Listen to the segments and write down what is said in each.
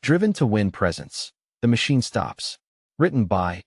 Driven to win presents. The machine stops. Written by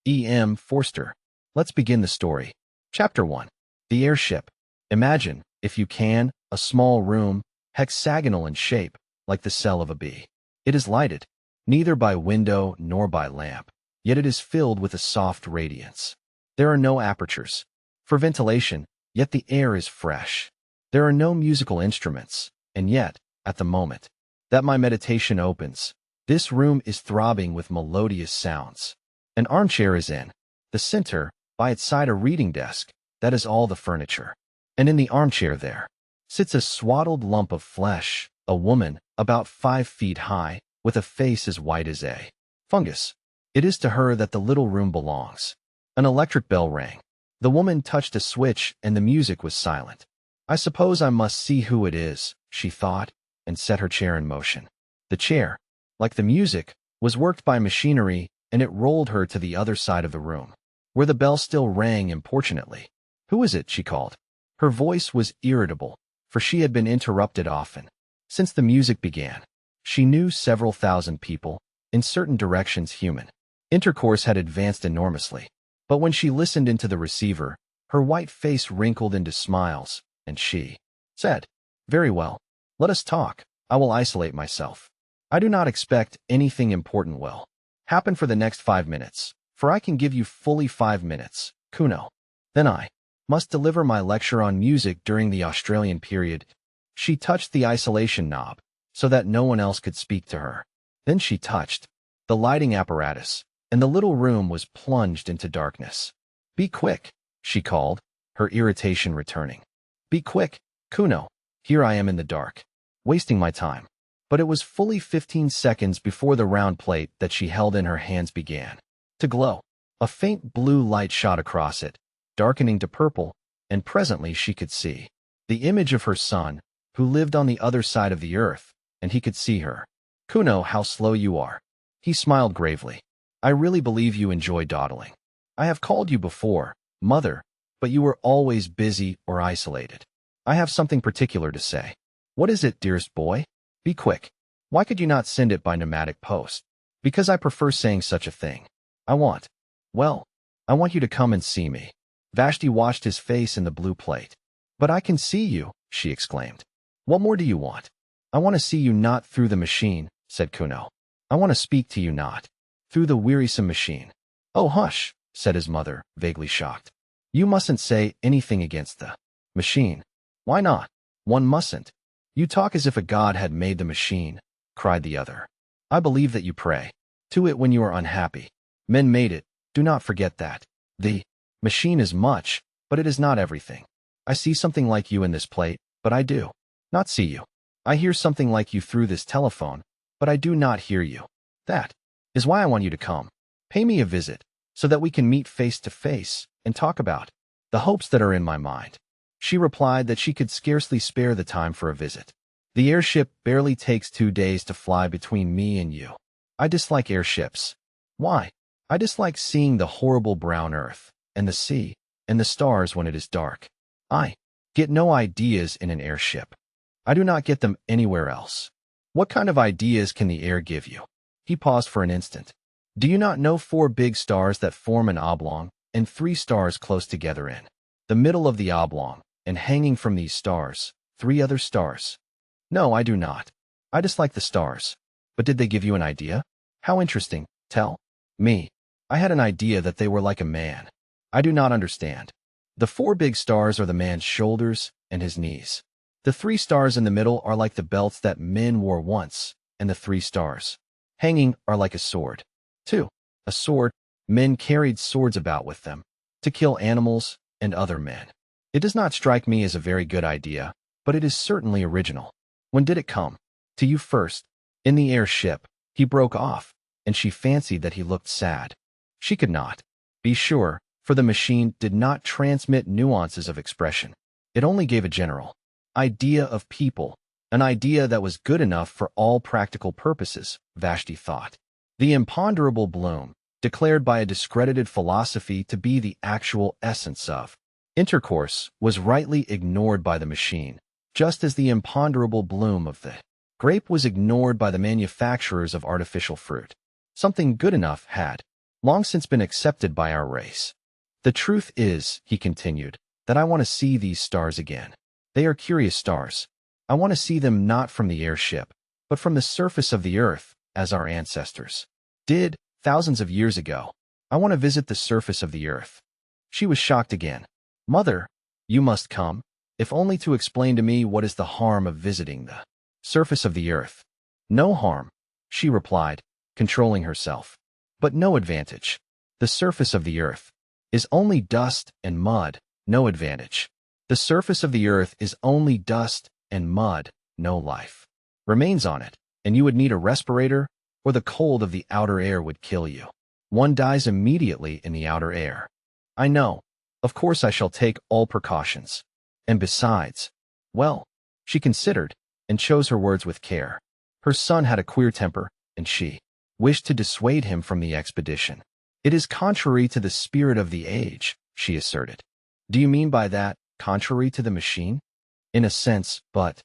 E.M. Forster. Let's begin the story. Chapter 1. The airship. Imagine, if you can, a small room, hexagonal in shape, like the cell of a bee. It is lighted, neither by window nor by lamp, yet it is filled with a soft radiance. There are no apertures for ventilation, yet the air is fresh. There are no musical instruments, and yet, at the moment that my meditation opens, this room is throbbing with melodious sounds. An armchair is in the center, by its side a reading desk, that is all the furniture. And in the armchair there sits a swaddled lump of flesh, a woman about 5 feet high, with a face as white as a fungus. It is to her that the little room belongs. An electric bell rang. The woman touched a switch and the music was silent. I suppose I must see who it is, she thought, and set her chair in motion. The chair, like the music, was worked by machinery, and it rolled her to the other side of the room, where the bell still rang importunately. "Who is it?" she called. Her voice was irritable, for she had been interrupted often since the music began. She knew several thousand people, in certain directions human intercourse had advanced enormously. But when she listened into the receiver, her white face wrinkled into smiles, and she said, "Very well. Let us talk. I will isolate myself. I do not expect anything important will happen for the next 5 minutes, for I can give you fully 5 minutes, Kuno. Then I must deliver my lecture on music during the Australian period." She touched the isolation knob, so that no one else could speak to her. Then she touched the lighting apparatus, and the little room was plunged into darkness. "Be quick," she called, her irritation returning. "Be quick, Kuno. Here I am in the dark, wasting my time." But it was fully 15 seconds before the round plate that she held in her hands began to glow. A faint blue light shot across it, darkening to purple, and presently she could see the image of her son, who lived on the other side of the earth, and he could see her. "Kuno, how slow you are." He smiled gravely. "I really believe you enjoy dawdling. I have called you before, mother, but you were always busy or isolated. I have something particular to say." "What is it, dearest boy? Be quick. Why could you not send it by pneumatic post?" "Because I prefer saying such a thing. I want you to come and see me." Vashti watched his face in the blue plate. "But I can see you," she exclaimed. "What more do you want?" "I want to see you not through the machine," said Kuno. "I want to speak to you not through the wearisome machine." "Oh, hush," said his mother, vaguely shocked. "You mustn't say anything against the machine." "Why not? One mustn't. You talk as if a god had made the machine," cried the other. "I believe that you pray to it when you are unhappy. Men made it, do not forget that. The machine is much, but it is not everything. I see something like you in this plate, but I do not see you. I hear something like you through this telephone, but I do not hear you. That is why I want you to come. Pay me a visit, so that we can meet face to face and talk about the hopes that are in my mind." She replied that she could scarcely spare the time for a visit. "The airship barely takes 2 days to fly between me and you. I dislike airships." "Why?" "I dislike seeing the horrible brown earth, and the sea, and the stars when it is dark. I get no ideas in an airship. I do not get them anywhere else." "What kind of ideas can the air give you?" He paused for an instant. "Do you not know 4 big stars that form an oblong, and 3 stars close together in the middle of the oblong, and hanging from these stars, 3 other stars?" "No, I do not. I dislike the stars." "But did they give you an idea?" "How interesting. Tell me." "I had an idea that they were like a man." "I do not understand." "The 4 big stars are the man's shoulders and his knees. The 3 stars in the middle are like the belts that men wore once, and the 3 stars hanging are like a sword." "2. A sword. Men carried swords about with them, to kill animals and other men." "It does not strike me as a very good idea, but it is certainly original. When did it come to you first?" "In the airship." He broke off, and she fancied that he looked sad. She could not be sure, for the machine did not transmit nuances of expression. It only gave a general idea of people, an idea that was good enough for all practical purposes, Vashti thought. The imponderable bloom, declared by a discredited philosophy to be the actual essence of intercourse, was rightly ignored by the machine, just as the imponderable bloom of the Grape was ignored by the manufacturers of artificial fruit. Something good enough had long since been accepted by our race. The truth is, he continued, that I want to see these stars again. They are curious stars. I want to see them not from the airship, but from the surface of the earth, as our ancestors did thousands of years ago. I want to visit the surface of the earth. She was shocked again. Mother, you must come, if only to explain to me what is the harm of visiting the surface of the earth. No harm, she replied, controlling herself. But no advantage. The surface of the earth is only dust and mud, no advantage. The surface of the earth is only dust and mud, no life remains on it, and you would need a respirator, or the cold of the outer air would kill you. One dies immediately in the outer air. I know. Of course I shall take all precautions. And besides, well, she considered, and chose her words with care. Her son had a queer temper, and she wished to dissuade him from the expedition. It is contrary to the spirit of the age, she asserted. Do you mean by that, contrary to the machine? In a sense, but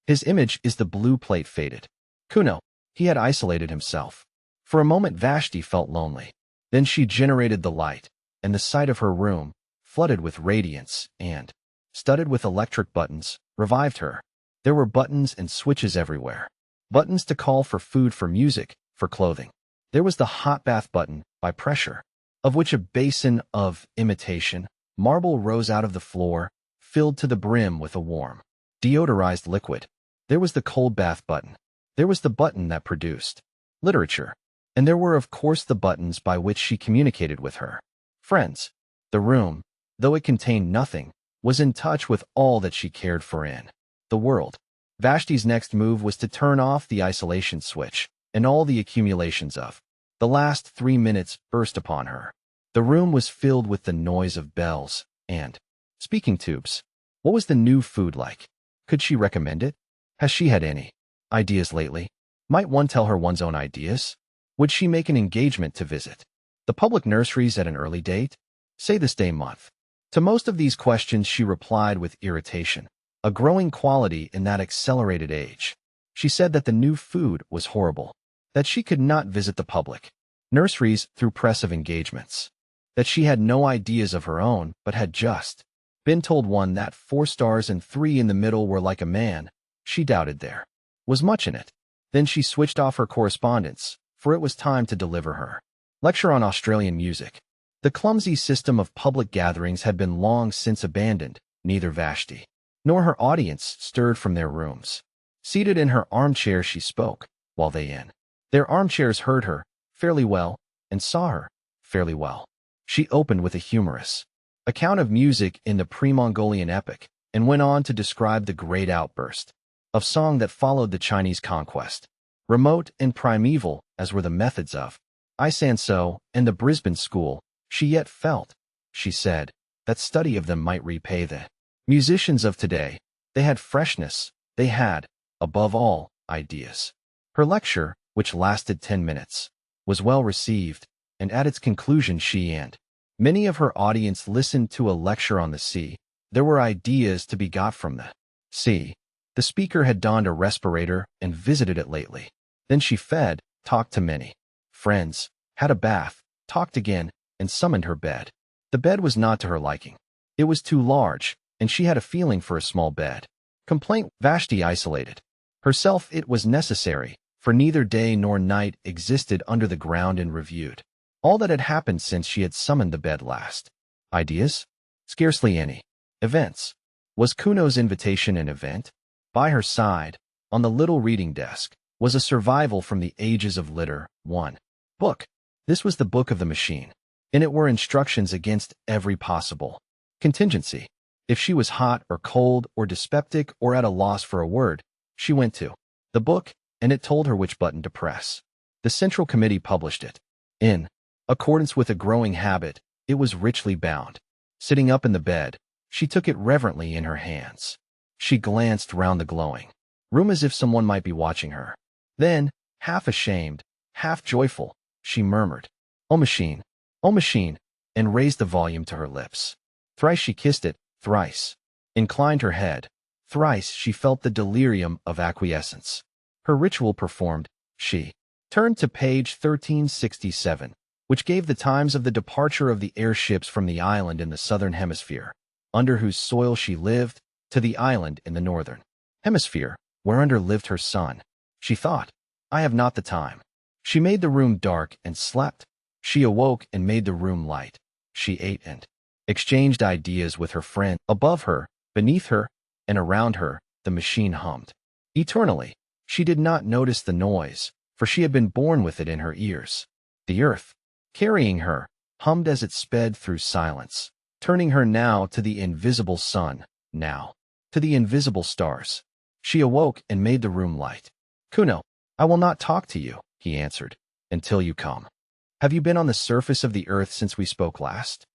his image is the blue plate faded. Kuno, he had isolated himself. For a moment Vashti felt lonely. Then she generated the light, and the sight of her room, flooded with radiance and studded with electric buttons, revived her. There were buttons and switches everywhere. Buttons to call for food, for music, for clothing. There was the hot bath button, by pressure, of which a basin of imitation marble rose out of the floor, filled to the brim with a warm, deodorized liquid. There was the cold bath button. There was the button that produced literature. And there were, of course, the buttons by which she communicated with her friends. The room, though it contained nothing, was in touch with all that she cared for in the world. Vashti's next move was to turn off the isolation switch, and all the accumulations of the last 3 minutes burst upon her. The room was filled with the noise of bells and speaking tubes. What was the new food like? Could she recommend it? Has she had any ideas lately? Might one tell her one's own ideas? Would she make an engagement to visit the public nurseries at an early date? Say this day month. To most of these questions she replied with irritation, a growing quality in that accelerated age. She said that the new food was horrible, that she could not visit the public nurseries through press of engagements, that she had no ideas of her own but had just been told one that 4 stars and 3 in the middle were like a man. She doubted there was much in it. Then she switched off her correspondence, for it was time to deliver her lecture on Australian music. The clumsy system of public gatherings had been long since abandoned. Neither Vashti nor her audience stirred from their rooms. Seated in her armchair she spoke, while they in their armchairs heard her fairly well and saw her fairly well. She opened with a humorous account of music in the pre-Mongolian epic, and went on to describe the great outburst of song that followed the Chinese conquest. Remote and primeval as were the methods of Isanso and the Brisbane school, she yet felt, she said, that study of them might repay the musicians of today. They had freshness, they had, above all, ideas. Her lecture, which lasted 10 minutes, was well received, and at its conclusion she and many of her audience listened to a lecture on the sea. There were ideas to be got from the sea. The speaker had donned a respirator and visited it lately. Then she fed, talked to many friends, had a bath, talked again, and summoned her bed. The bed was not to her liking. It was too large, and she had a feeling for a small bed. Complaint Vashti isolated herself. It was necessary, for neither day nor night existed under the ground, and reviewed all that had happened since she had summoned the bed last. Ideas? Scarcely any. Events. Was Kuno's invitation an event? By her side, on the little reading desk, was a survival from the ages of litter, 1 book. This was the book of the machine. In it were instructions against every possible contingency. If she was hot or cold or dyspeptic or at a loss for a word, she went to the book, and it told her which button to press. The Central Committee published it. In accordance with a growing habit, it was richly bound. Sitting up in the bed, she took it reverently in her hands. She glanced round the glowing room as if someone might be watching her. Then, half ashamed, half joyful, she murmured, "Oh machine, and raised the volume to her lips. Thrice she kissed it, thrice inclined her head, thrice she felt the delirium of acquiescence. Her ritual performed, she turned to page 1367, which gave the times of the departure of the airships from the island in the southern hemisphere, under whose soil she lived, to the island in the northern hemisphere, whereunder lived her son. She thought, I have not the time. She made the room dark and slept. She awoke and made the room light. She ate and exchanged ideas with her friend. Above her, beneath her, and around her, the machine hummed. Eternally, she did not notice the noise, for she had been born with it in her ears. The earth, carrying her, hummed as it sped through silence, turning her now to the invisible sun, now to the invisible stars. She awoke and made the room light. Kuno, I will not talk to you, he answered, until you come. Have you been on the surface of the earth since we spoke last?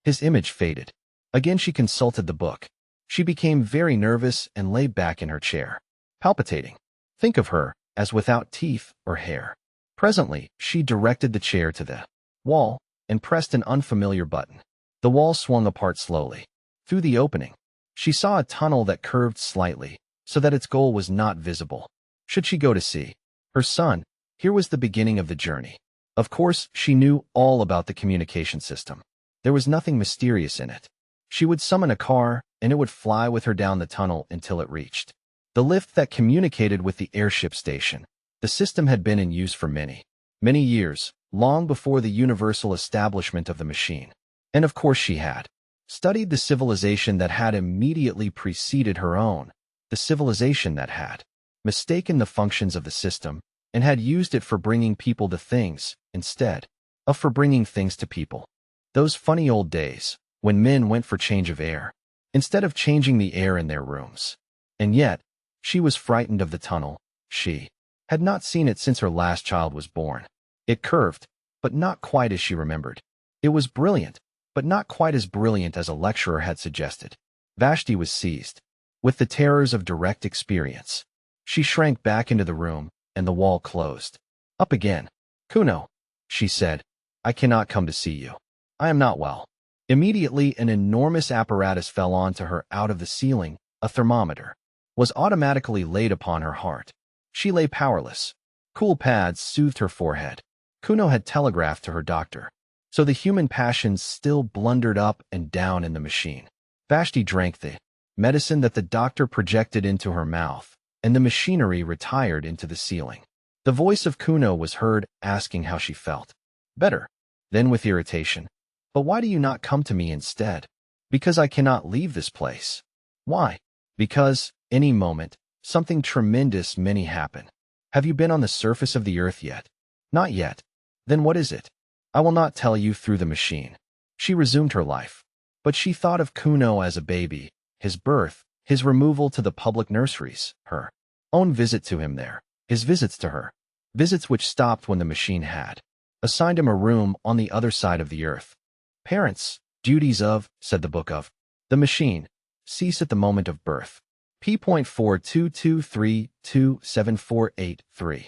His image faded. Again she consulted the book. She became very nervous and lay back in her chair, palpitating. Think of her as without teeth or hair. Presently, she directed the chair to the wall and pressed an unfamiliar button. The wall swung apart slowly. Through the opening, she saw a tunnel that curved slightly, so that its goal was not visible. Should she go to see her son? Here was the beginning of the journey. Of course, she knew all about the communication system. There was nothing mysterious in it. She would summon a car, and it would fly with her down the tunnel until it reached the lift that communicated with the airship station. The system had been in use for many, many years, long before the universal establishment of the machine. And of course she had studied the civilization that had immediately preceded her own, the civilization that had mistaken the functions of the system and had used it for bringing people to things instead of for bringing things to people. Those funny old days when men went for change of air instead of changing the air in their rooms. And yet, she was frightened of the tunnel. She had not seen it since her last child was born. It curved, but not quite as she remembered. It was brilliant, but not quite as brilliant as a lecturer had suggested. Vashti was seized with the terrors of direct experience. She shrank back into the room, and the wall closed up again. Kuno, she said, I cannot come to see you. I am not well. Immediately, an enormous apparatus fell onto her out of the ceiling. A thermometer was automatically laid upon her heart. She lay powerless. Cool pads soothed her forehead. Kuno had telegraphed to her doctor. So the human passions still blundered up and down in the machine. Vashti drank the medicine that the doctor projected into her mouth, and the machinery retired into the ceiling. The voice of Kuno was heard asking how she felt. Better. Then with irritation. But why do you not come to me instead? Because I cannot leave this place. Why? Because, any moment, something tremendous may happen. Have you been on the surface of the earth yet? Not yet. Then what is it? I will not tell you through the machine. She resumed her life. But she thought of Kuno as a baby, his birth, his removal to the public nurseries, her own visit to him there, his visits to her, visits which stopped when the machine had assigned him a room on the other side of the earth. Parents, duties of, said the book of, the machine, cease at the moment of birth. P.422327483.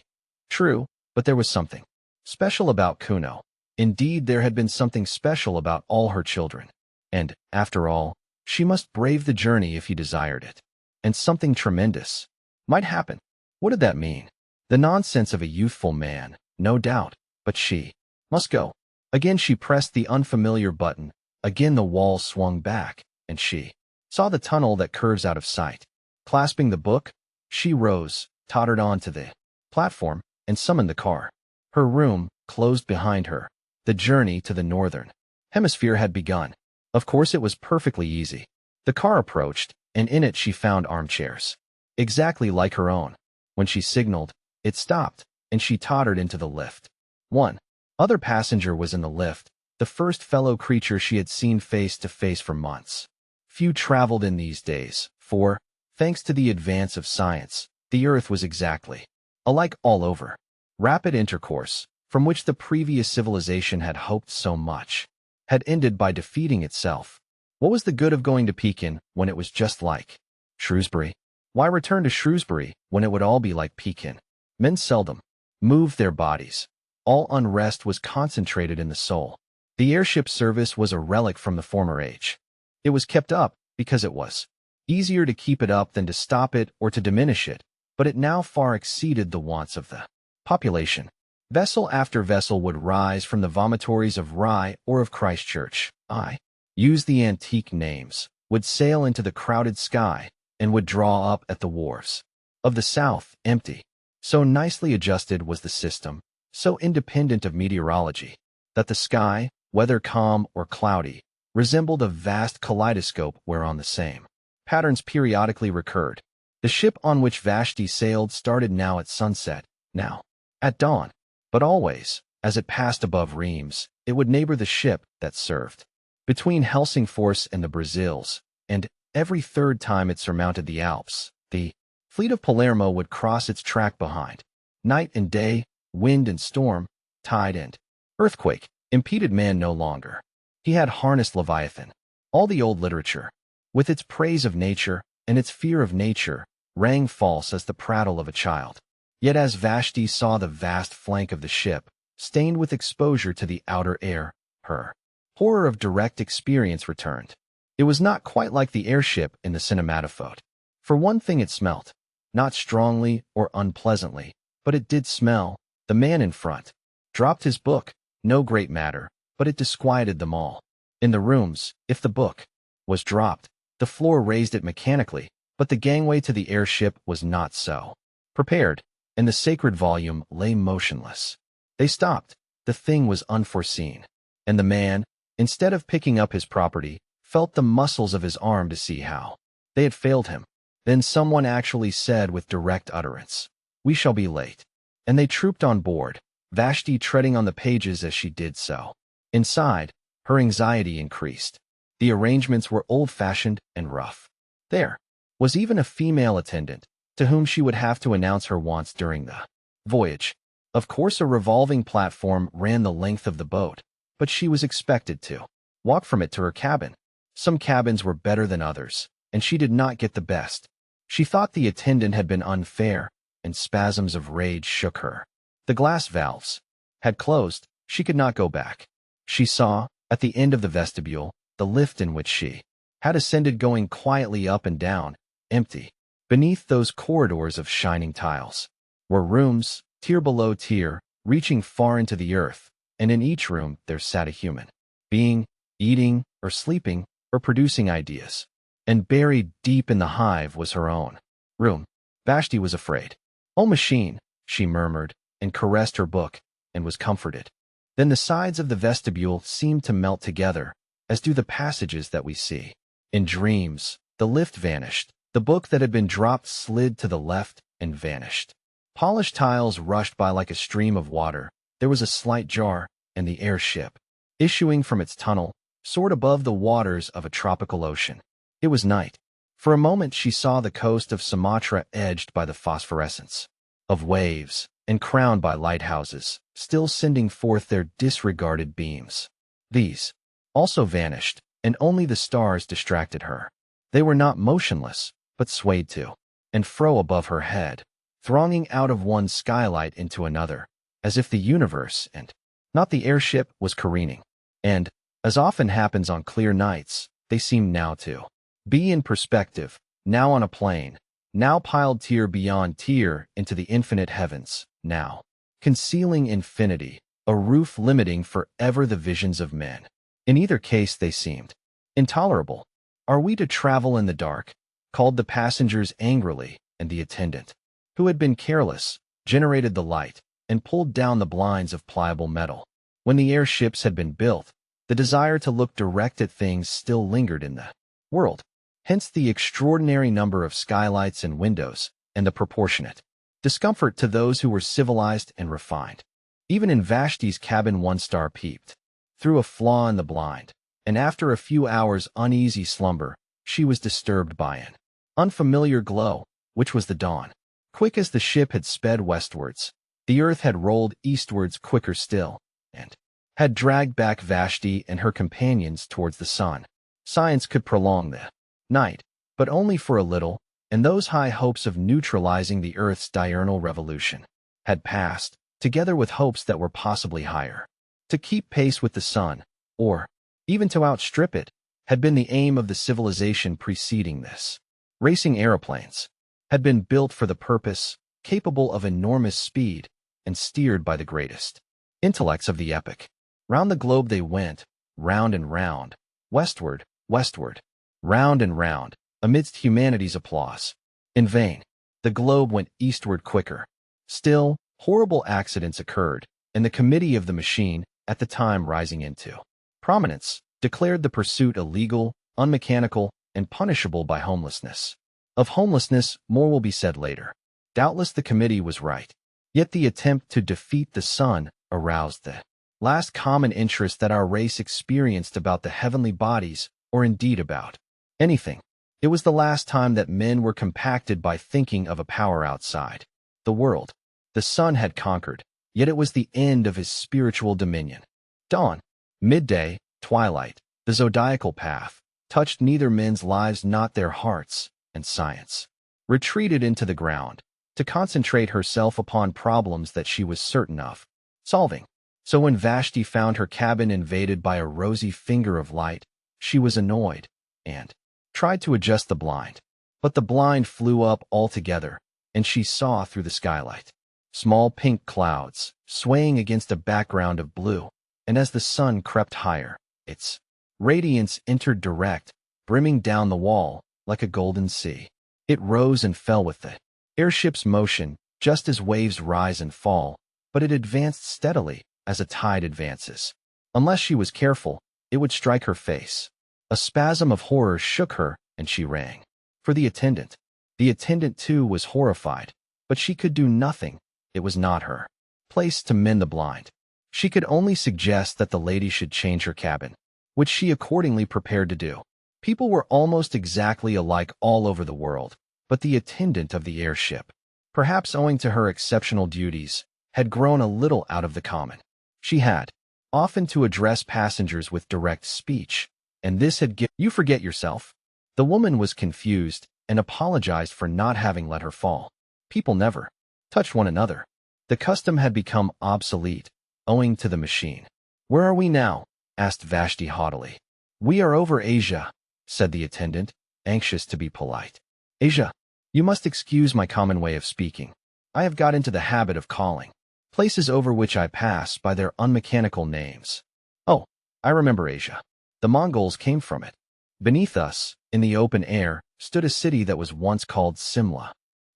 True, but there was something special about Kuno. Indeed, there had been something special about all her children. And, after all, she must brave the journey if he desired it. And something tremendous might happen. What did that mean? The nonsense of a youthful man, no doubt, but she must go. Again she pressed the unfamiliar button. Again the wall swung back, and she saw the tunnel that curves out of sight. Clasping the book, she rose, tottered onto the platform, and summoned the car. Her room closed behind her. The journey to the northern hemisphere had begun. Of course it was perfectly easy. The car approached, and in it she found armchairs, exactly like her own. When she signaled, it stopped, and she tottered into the lift. One other passenger was in the lift, the first fellow creature she had seen face to face for months. Few traveled in these days, for, thanks to the advance of science, the earth was exactly alike all over. Rapid intercourse, from which the previous civilization had hoped so much, had ended by defeating itself. What was the good of going to Pekin when it was just like Shrewsbury? Why return to Shrewsbury when it would all be like Pekin? Men seldom moved their bodies. All unrest was concentrated in the soul. The airship service was a relic from the former age. It was kept up because it was easier to keep it up than to stop it or to diminish it, but it now far exceeded the wants of the population. Vessel after vessel would rise from the vomitories of Rye or of Christchurch. I use the antique names, would sail into the crowded sky, and would draw up at the wharves of the south, empty. So nicely adjusted was the system, so independent of meteorology, that the sky, whether calm or cloudy, resembled a vast kaleidoscope whereon the same patterns periodically recurred. The ship on which Vashti sailed started now at sunset, now at dawn, but always, as it passed above Reims, it would neighbor the ship that served between Helsingfors and the Brazils, and every third time it surmounted the Alps, the fleet of Palermo would cross its track behind. Night and day, wind and storm, tide and earthquake, impeded man no longer. He had harnessed Leviathan. All the old literature, with its praise of nature and its fear of nature, rang false as the prattle of a child. Yet as Vashti saw the vast flank of the ship, stained with exposure to the outer air, her horror of direct experience returned. It was not quite like the airship in the cinematophote. For one thing, it smelt, not strongly or unpleasantly, but it did smell. The man in front dropped his book, no great matter, but it disquieted them all. In the rooms, if the book was dropped, the floor raised it mechanically, but the gangway to the airship was not so prepared, and the sacred volume lay motionless. They stopped. The thing was unforeseen, and the man, instead of picking up his property, felt the muscles of his arm to see how they had failed him. Then someone actually said with direct utterance, "We shall be late." And they trooped on board, Vashti treading on the pages as she did so. Inside, her anxiety increased. The arrangements were old-fashioned and rough. There was even a female attendant, to whom she would have to announce her wants during the voyage. Of course, a revolving platform ran the length of the boat, but she was expected to walk from it to her cabin. Some cabins were better than others, and she did not get the best. She thought the attendant had been unfair, and spasms of rage shook her. The glass valves had closed. She could not go back. She saw, at the end of the vestibule, the lift in which she had ascended going quietly up and down, empty. Beneath those corridors of shining tiles were rooms, tier below tier, reaching far into the earth, and in each room there sat a human being, eating, or sleeping, or producing ideas. And buried deep in the hive was her own room. Vashti was afraid. "Oh, machine," she murmured, and caressed her book, and was comforted. Then the sides of the vestibule seemed to melt together, as do the passages that we see in dreams. The lift vanished. The book that had been dropped slid to the left and vanished. Polished tiles rushed by like a stream of water. There was a slight jar, and the airship, issuing from its tunnel, soared above the waters of a tropical ocean. It was night. For a moment she saw the coast of Sumatra edged by the phosphorescence of waves, and crowned by lighthouses, still sending forth their disregarded beams. These also vanished, and only the stars distracted her. They were not motionless, but swayed to and fro above her head, thronging out of one skylight into another, as if the universe, and not the airship, was careening. And, as often happens on clear nights, they seemed now to be in perspective, now on a plane, now piled tier beyond tier into the infinite heavens, now concealing infinity, a roof limiting forever the visions of men. In either case they seemed intolerable. "Are we to travel in the dark?" called the passengers angrily, and the attendant, who had been careless, generated the light, and pulled down the blinds of pliable metal. When the airships had been built, the desire to look direct at things still lingered in the world. Hence the extraordinary number of skylights and windows, and the proportionate discomfort to those who were civilized and refined. Even in Vashti's cabin one star peeped through a flaw in the blind, and after a few hours' uneasy slumber, she was disturbed by an unfamiliar glow, which was the dawn. Quick as the ship had sped westwards, the earth had rolled eastwards quicker still, and had dragged back Vashti and her companions towards the sun. Science could prolong the night, but only for a little, and those high hopes of neutralizing the earth's diurnal revolution had passed, together with hopes that were possibly higher. To keep pace with the sun, or even to outstrip it, had been the aim of the civilization preceding this. Racing aeroplanes had been built for the purpose, capable of enormous speed, and steered by the greatest intellects of the epoch. Round the globe they went, round and round, westward, westward, round and round, amidst humanity's applause. In vain. The globe went eastward quicker. Still, horrible accidents occurred, and the committee of the machine, at the time rising into prominence, declared the pursuit illegal, unmechanical, and punishable by homelessness. Of homelessness, more will be said later. Doubtless the committee was right. Yet the attempt to defeat the sun aroused the last common interest that our race experienced about the heavenly bodies, or indeed about anything. It was the last time that men were compacted by thinking of a power outside the world. The sun had conquered, yet it was the end of his spiritual dominion. Dawn, midday, twilight, the zodiacal path, touched neither men's lives not their hearts, and science retreated into the ground, to concentrate herself upon problems that she was certain of solving. So when Vashti found her cabin invaded by a rosy finger of light, she was annoyed, and tried to adjust the blind. But the blind flew up altogether, and she saw through the skylight small pink clouds, swaying against a background of blue, and as the sun crept higher, its radiance entered direct, brimming down the wall, like a golden sea. It rose and fell with the airship's motion, just as waves rise and fall, but it advanced steadily, as a tide advances. Unless she was careful, it would strike her face. A spasm of horror shook her, and she rang for the attendant. The attendant, too, was horrified, but she could do nothing. It was not her place to mend the blind. She could only suggest that the lady should change her cabin, which she accordingly prepared to do. People were almost exactly alike all over the world, but the attendant of the airship, perhaps owing to her exceptional duties, had grown a little out of the common. She had often to address passengers with direct speech, and this had given "You forget yourself." The woman was confused and apologized for not having let her fall. People never touched one another. The custom had become obsolete, owing to the machine. "Where are we now?" asked Vashti haughtily. "We are over Asia," said the attendant, anxious to be polite. "Asia? You must excuse my common way of speaking. I have got into the habit of calling places over which I pass by their unmechanical names. Oh, I remember Asia. The Mongols came from it. Beneath us, in the open air, stood a city that was once called Simla.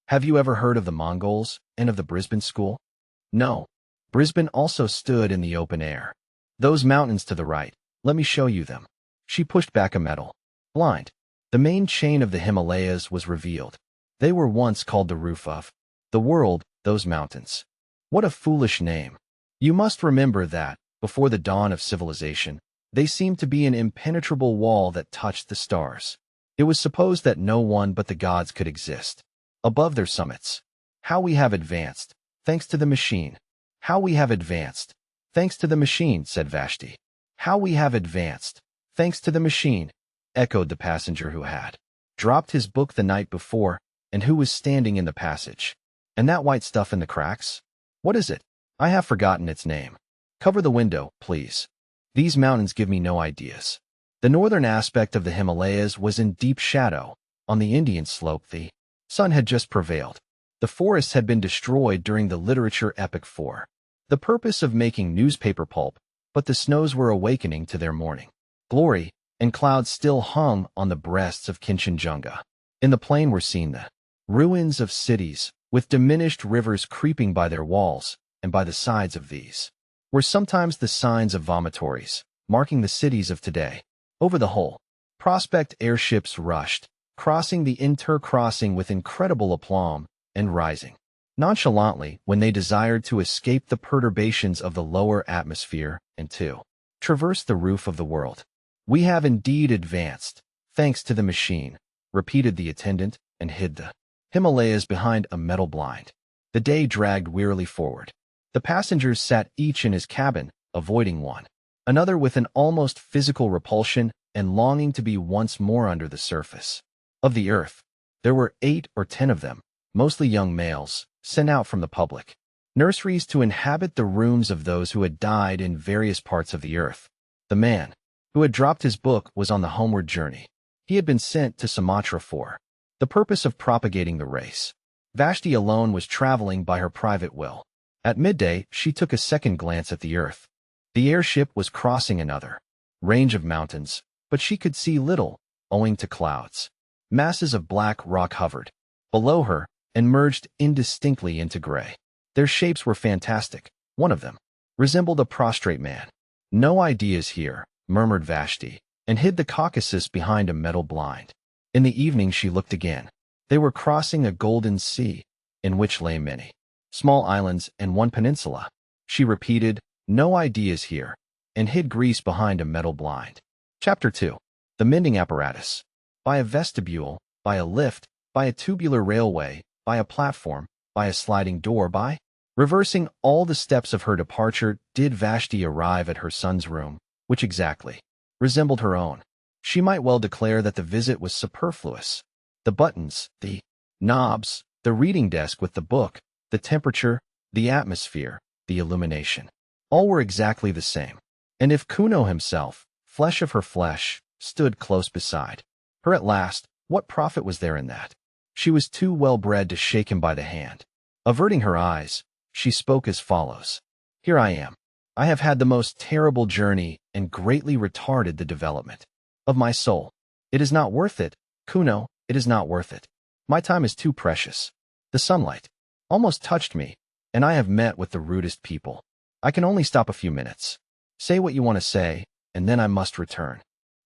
Have you ever heard of the Mongols and of the Brisbane school? No. Brisbane also stood in the open air. Those mountains to the right, let me show you them." She pushed back a metal blind. The main chain of the Himalayas was revealed. They were once called the roof of the world, those mountains. What a foolish name. You must remember that, before the dawn of civilization, they seemed to be an impenetrable wall that touched the stars. It was supposed that no one but the gods could exist above their summits. How we have advanced, thanks to the machine. How we have advanced, thanks to the machine, said Vashti. How we have advanced, thanks to the machine, echoed the passenger who had dropped his book the night before and who was standing in the passage. And that white stuff in the cracks? What is it? I have forgotten its name. Cover the window, please. These mountains give me no ideas. The northern aspect of the Himalayas was in deep shadow. On the Indian slope, the sun had just prevailed. The forests had been destroyed during the literature epoch for the purpose of making newspaper pulp, but the snows were awakening to their morning glory, and clouds still hung on the breasts of Kinchenjunga. In the plain were seen the ruins of cities, with diminished rivers creeping by their walls, and by the sides of these were sometimes the signs of vomitories, marking the cities of today. Over the whole prospect airships rushed, crossing the intercrossing with incredible aplomb, and rising nonchalantly when they desired to escape the perturbations of the lower atmosphere and to traverse the roof of the world. We have indeed advanced, thanks to the machine, repeated the attendant, and hid the Himalayas behind a metal blind. The day dragged wearily forward. The passengers sat each in his cabin, avoiding one another with an almost physical repulsion and longing to be once more under the surface of the earth. There were 8 or 10 of them, mostly young males, sent out from the public nurseries to inhabit the rooms of those who had died in various parts of the earth. The man who had dropped his book was on the homeward journey. He had been sent to Sumatra for The purpose of propagating the race. Vashti alone was traveling by her private will. At midday, she took a second glance at the Earth. The airship was crossing another range of mountains, but she could see little, owing to clouds. Masses of black rock hovered below her and merged indistinctly into gray. Their shapes were fantastic. One of them resembled a prostrate man. "No ideas here," murmured Vashti, and hid the Caucasus behind a metal blind. In the evening she looked again. They were crossing a golden sea, in which lay many small islands and one peninsula. She repeated, "No ideas here," and hid Greece behind a metal blind. Chapter 2. The Mending Apparatus. By a vestibule, by a lift, by a tubular railway, by a platform, by a sliding door, by reversing all the steps of her departure, did Vashti arrive at her son's room, which exactly resembled her own. She might well declare that the visit was superfluous. The buttons, the knobs, the reading desk with the book, the temperature, the atmosphere, the illumination, all were exactly the same. And if Kuno himself, flesh of her flesh, stood close beside her at last, what profit was there in that? She was too well-bred to shake him by the hand. Averting her eyes, she spoke as follows. "Here I am. I have had the most terrible journey and greatly retarded the development of my soul. It is not worth it, Kuno, it is not worth it. My time is too precious. The sunlight almost touched me, and I have met with the rudest people. I can only stop a few minutes. Say what you want to say, and then I must return."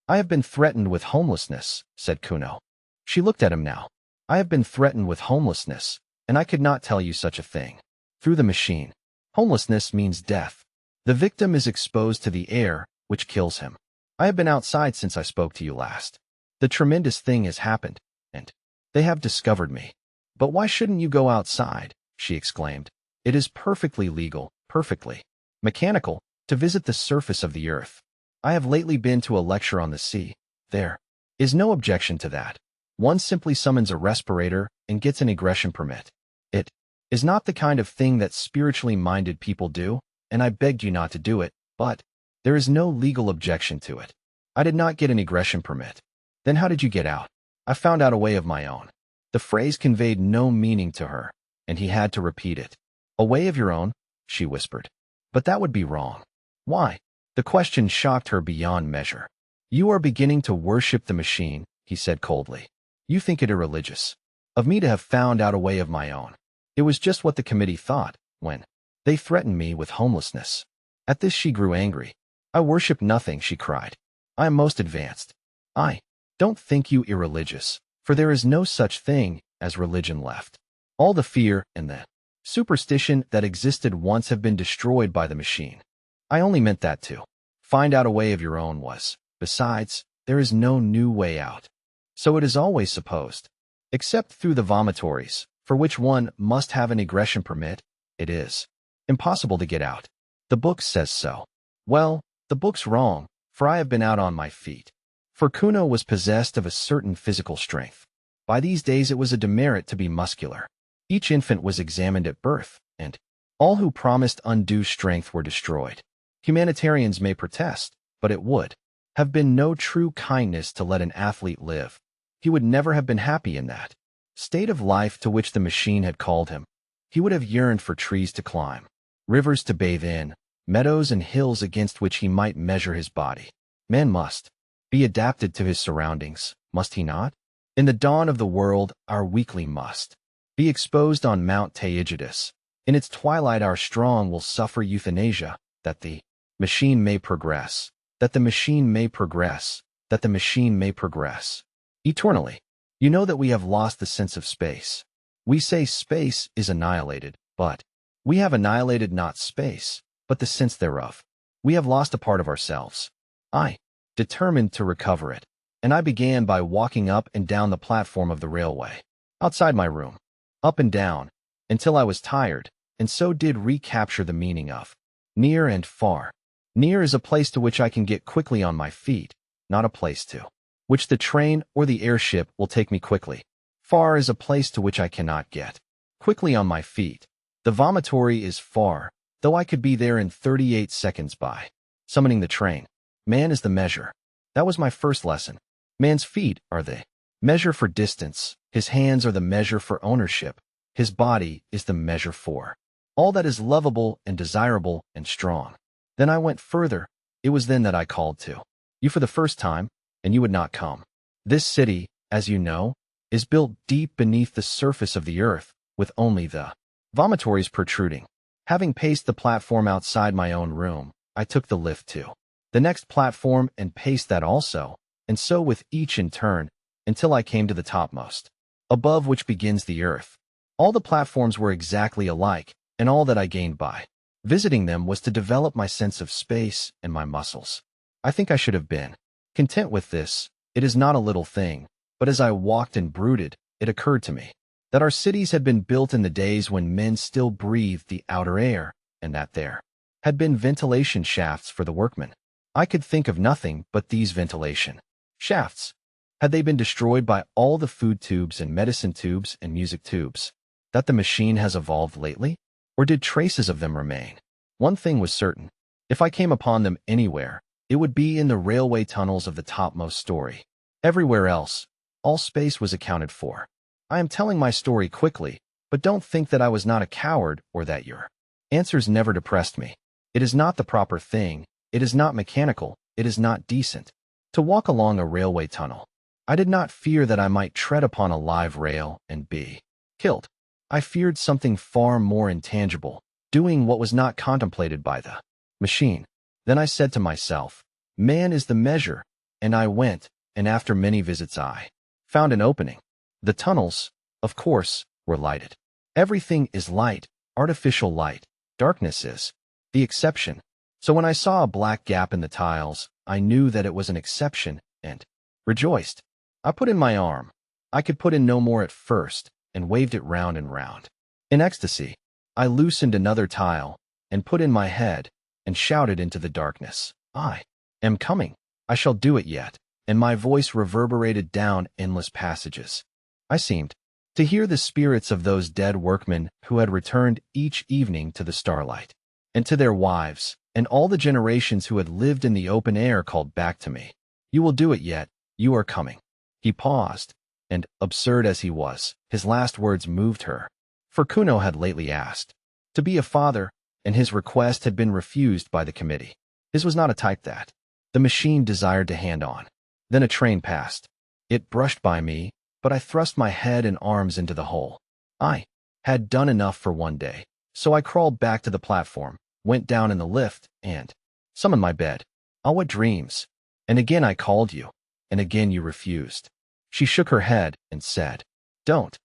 "I have been threatened with homelessness," said Kuno. She looked at him now. "I have been threatened with homelessness, and I could not tell you such a thing. Through the machine. Homelessness means death. The victim is exposed to the air, which kills him. I have been outside since I spoke to you last. The tremendous thing has happened, and they have discovered me." "But why shouldn't you go outside?" she exclaimed. "It is perfectly legal, perfectly mechanical, to visit the surface of the earth. I have lately been to a lecture on the sea. There is no objection to that. One simply summons a respirator and gets an egression permit. It is not the kind of thing that spiritually minded people do, and I begged you not to do it, but there is no legal objection to it. I did not get an egression permit." "Then how did you get out?" "I found out a way of my own." The phrase conveyed no meaning to her, and he had to repeat it. "A way of your own?" she whispered. "But that would be wrong." "Why?" The question shocked her beyond measure. "You are beginning to worship the machine," he said coldly. "You think it irreligious of me to have found out a way of my own. It was just what the committee thought when they threatened me with homelessness." At this she grew angry. "I worship nothing," she cried. "I am most advanced. I don't think you irreligious, for there is no such thing as religion left. All the fear and the superstition that existed once have been destroyed by the machine. I only meant that to find out a way of your own was. Besides, there is no new way out. So it is always supposed. Except through the vomitories, for which one must have an egression permit, it is impossible to get out. The book says so." "Well, the book's wrong, for I have been out on my feet." For Kuno was possessed of a certain physical strength. By these days it was a demerit to be muscular. Each infant was examined at birth, and all who promised undue strength were destroyed. Humanitarians may protest, but it would have been no true kindness to let an athlete live. He would never have been happy in that state of life to which the machine had called him. He would have yearned for trees to climb, rivers to bathe in, meadows and hills against which he might measure his body. Man must be adapted to his surroundings, must he not? In the dawn of the world, our weakling must be exposed on Mount Taygetus. In its twilight our strong will suffer euthanasia, that the machine may progress, that the machine may progress, that the machine may progress. Eternally. You know that we have lost the sense of space. We say space is annihilated, but we have annihilated not space, but the sense thereof. We have lost a part of ourselves. I determined to recover it, and I began by walking up and down the platform of the railway, outside my room, up and down, until I was tired, and so did recapture the meaning of near and far. Near is a place to which I can get quickly on my feet, not a place to which the train or the airship will take me quickly. Far is a place to which I cannot get quickly on my feet. The vomitory is far, though I could be there in 38 seconds by summoning the train. Man is the measure. That was my first lesson. Man's feet are the measure for distance, His hands are the measure for ownership. His body is the measure for all that is lovable and desirable and strong. Then I went further. It was then that I called to you for the first time, and you would not come. This city, as you know, is built deep beneath the surface of the earth, with only the vomitories protruding. Having paced the platform outside my own room, I took the lift to the next platform and paced that also, and so with each in turn, until I came to the topmost, above which begins the earth. All the platforms were exactly alike, and all that I gained by visiting them was to develop my sense of space and my muscles. I think I should have been content with this. It is not a little thing, but as I walked and brooded, it occurred to me that our cities had been built in the days when men still breathed the outer air, and that there had been ventilation shafts for the workmen. I could think of nothing but these ventilation shafts. Had they been destroyed by all the food tubes and medicine tubes and music tubes that the machine has evolved lately? Or did traces of them remain? One thing was certain. If I came upon them anywhere, it would be in the railway tunnels of the topmost story. Everywhere else, all space was accounted for. I am telling my story quickly, but don't think that I was not a coward or that your answers never depressed me. It is not the proper thing. It is not mechanical. It is not decent to walk along a railway tunnel. I did not fear that I might tread upon a live rail and be killed. I feared something far more intangible, doing what was not contemplated by the machine. Then I said to myself, man is the measure, and I went, and after many visits I found an opening. The tunnels, of course, were lighted. Everything is light, artificial light. Darkness is the exception. So when I saw a black gap in the tiles, I knew that it was an exception, and rejoiced. I put in my arm. I could put in no more at first, and waved it round and round. In ecstasy, I loosened another tile, and put in my head, and shouted into the darkness, I am coming. I shall do it yet. And my voice reverberated down endless passages. I seemed to hear the spirits of those dead workmen who had returned each evening to the starlight, and to their wives, and all the generations who had lived in the open air called back to me. You will do it yet. You are coming. He paused, and, absurd as he was, his last words moved her. For Kuno had lately asked to be a father, and his request had been refused by the committee. His was not a type that the machine desired to hand on. Then a train passed. It brushed by me, but I thrust my head and arms into the hole. I had done enough for one day, so I crawled back to the platform, went down in the lift, and summoned my bed. Ah, what dreams! And again I called you, and again you refused. She shook her head and said, Don't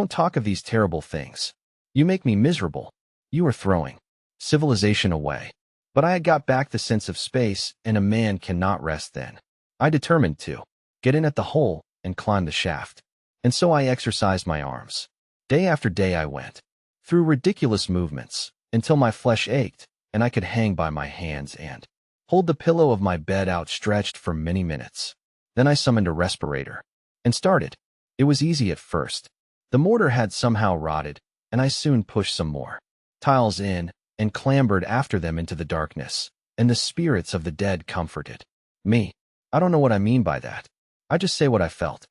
talk of these terrible things. You make me miserable. You are throwing civilization away. But I had got back the sense of space, and a man cannot rest then. I determined to get in at the hole and climb the shaft. And so I exercised my arms. Day after day I went through ridiculous movements until my flesh ached, and I could hang by my hands and hold the pillow of my bed outstretched for many minutes. Then I summoned a respirator and started. It was easy at first. The mortar had somehow rotted, and I soon pushed some more tiles in and clambered after them into the darkness, and the spirits of the dead comforted me. I don't know what I mean by that. I just say what I felt.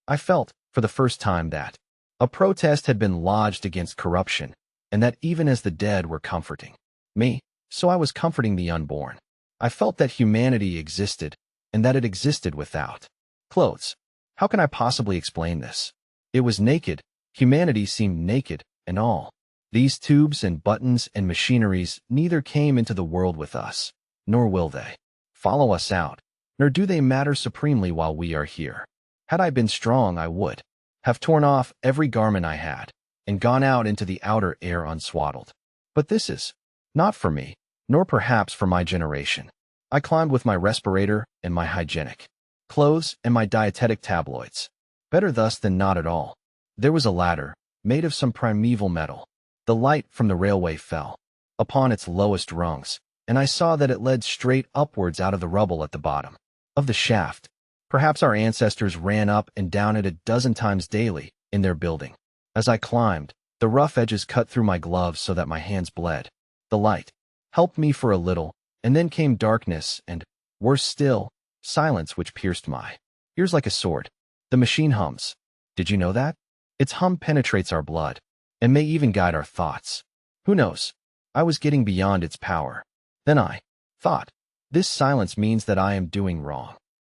I felt, for the first time, that a protest had been lodged against corruption, and that even as the dead were comforting me, so I was comforting the unborn. I felt that humanity existed, and that it existed without clothes. How can I possibly explain this? It was naked. Humanity seemed naked, and all these tubes and buttons and machineries neither came into the world with us, nor will they follow us out, nor do they matter supremely while we are here. Had I been strong, I would have torn off every garment I had and gone out into the outer air unswaddled. But this is not for me, nor perhaps for my generation. I climbed with my respirator and my hygienic clothes and my dietetic tabloids. Better thus than not at all. There was a ladder, made of some primeval metal. The light from the railway fell upon its lowest rungs, and I saw that it led straight upwards out of the rubble at the bottom of the shaft. Perhaps our ancestors ran up and down it a dozen times daily in their building. As I climbed, the rough edges cut through my gloves so that my hands bled. The light helped me for a little, and then came darkness and, worse still, silence which pierced my ears like a sword. The machine hums. Did you know that? Its hum penetrates our blood and may even guide our thoughts. Who knows? I was getting beyond its power. Then I thought, this silence means that I am doing wrong.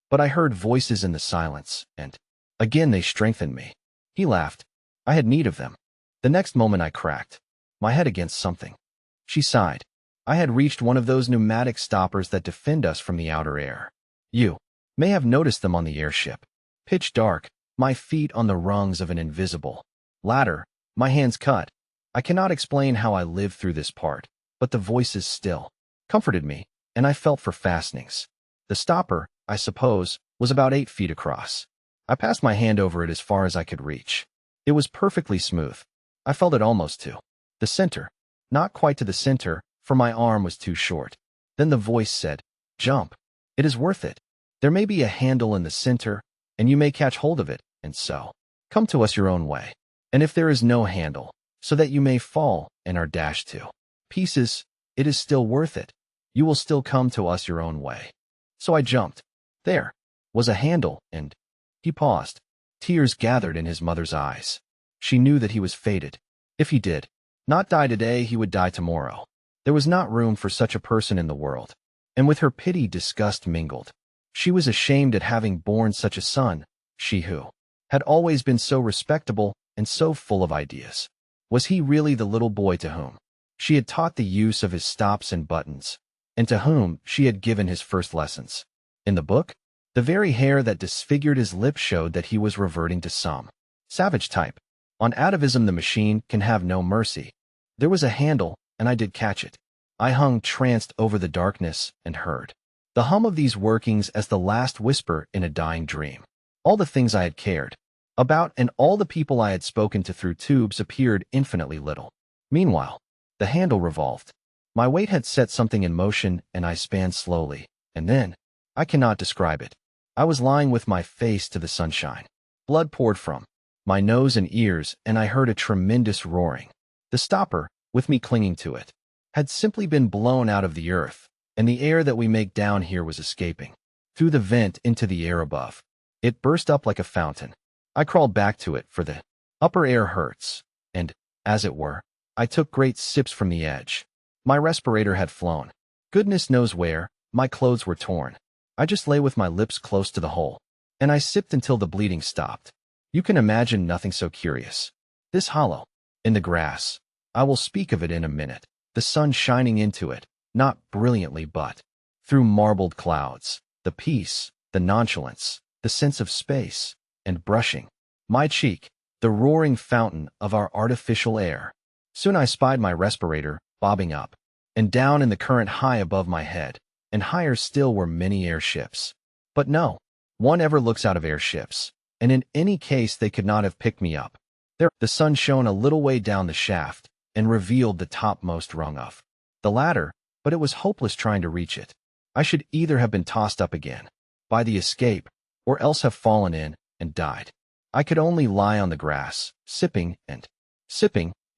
But I heard voices in the silence, and again they strengthened me. He laughed. I had need of them. The next moment I cracked my head against something. She sighed. I had reached one of those pneumatic stoppers that defend us from the outer air. You may have noticed them on the airship. Pitch dark, my feet on the rungs of an invisible ladder, my hands cut. I cannot explain how I lived through this part, but the voices still comforted me, and I felt for fastenings. The stopper, I suppose, was about 8 feet across. I passed my hand over it as far as I could reach. It was perfectly smooth. I felt it almost to the center. Not quite to the center, for my arm was too short. Then the voice said, "Jump. It is worth it. There may be a handle in the center, and you may catch hold of it, and so come to us your own way. And if there is no handle, so that you may fall and are dashed to pieces, it is still worth it. You will still come to us your own way." So I jumped. There was a handle, and he paused. Tears gathered in his mother's eyes. She knew that he was fated. If he did not die today, he would die tomorrow. There was not room for such a person in the world. And with her pity, disgust mingled. She was ashamed at having borne such a son, she who had always been so respectable and so full of ideas. Was he really the little boy to whom she had taught the use of his stops and buttons, and to whom she had given his first lessons? In the book, the very hair that disfigured his lips showed that he was reverting to some savage type. On atavism, the machine can have no mercy. There was a handle, and I did catch it. I hung tranced over the darkness and heard the hum of these workings as the last whisper in a dying dream. All the things I had cared about and all the people I had spoken to through tubes appeared infinitely little. Meanwhile, the handle revolved. My weight had set something in motion, and I span slowly, and then I cannot describe it. I was lying with my face to the sunshine. Blood poured from my nose and ears, and I heard a tremendous roaring. The stopper, with me clinging to it, had simply been blown out of the earth, and the air that we make down here was escaping through the vent into the air above. It burst up like a fountain. I crawled back to it, for the upper air hurts, and, as it were, I took great sips from the edge. My respirator had flown. Goodness knows where. My clothes were torn. I just lay with my lips close to the hole, and I sipped until the bleeding stopped. You can imagine nothing so curious. This hollow in the grass. I will speak of it in a minute. The sun shining into it, not brilliantly but through marbled clouds. The peace, the nonchalance, the sense of space, and brushing my cheek, the roaring fountain of our artificial air. Soon I spied my respirator bobbing up and down in the current high above my head, and higher still were many airships. But no one ever looks out of airships, and in any case they could not have picked me up. There, the sun shone a little way down the shaft and revealed the topmost rung of the ladder, but it was hopeless trying to reach it. I should either have been tossed up again by the escape, or else have fallen in and died. I could only lie on the grass, sipping, and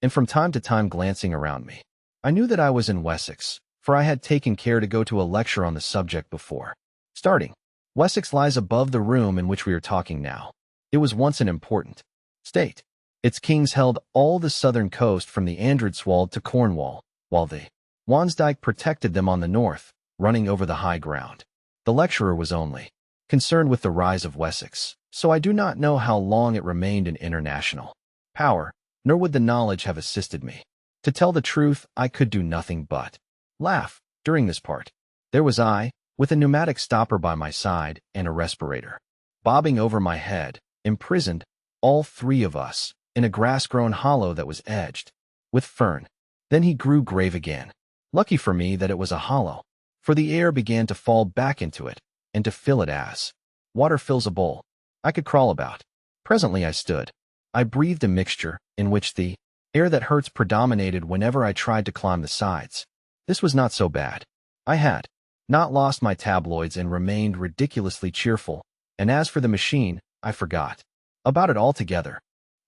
from time to time glancing around me. I knew that I was in Wessex, for I had taken care to go to a lecture on the subject before starting. Wessex lies above the room in which we are talking now. It was once an important state. Its kings held all the southern coast from the Andredswald to Cornwall, while the Wansdyke protected them on the north, running over the high ground. The lecturer was only concerned with the rise of Wessex, so I do not know how long it remained in international power, nor would the knowledge have assisted me. To tell the truth, I could do nothing but laugh during this part. There was I, with a pneumatic stopper by my side and a respirator bobbing over my head, imprisoned, all three of us, in a grass-grown hollow that was edged with fern. Then he grew grave again. Lucky for me that it was a hollow, for the air began to fall back into it, and to fill it as water fills a bowl. I could crawl about. Presently I stood. I breathed a mixture, in which the air that hurts predominated whenever I tried to climb the sides. This was not so bad. I had not lost my tabloids and remained ridiculously cheerful, and as for the machine, I forgot about it altogether.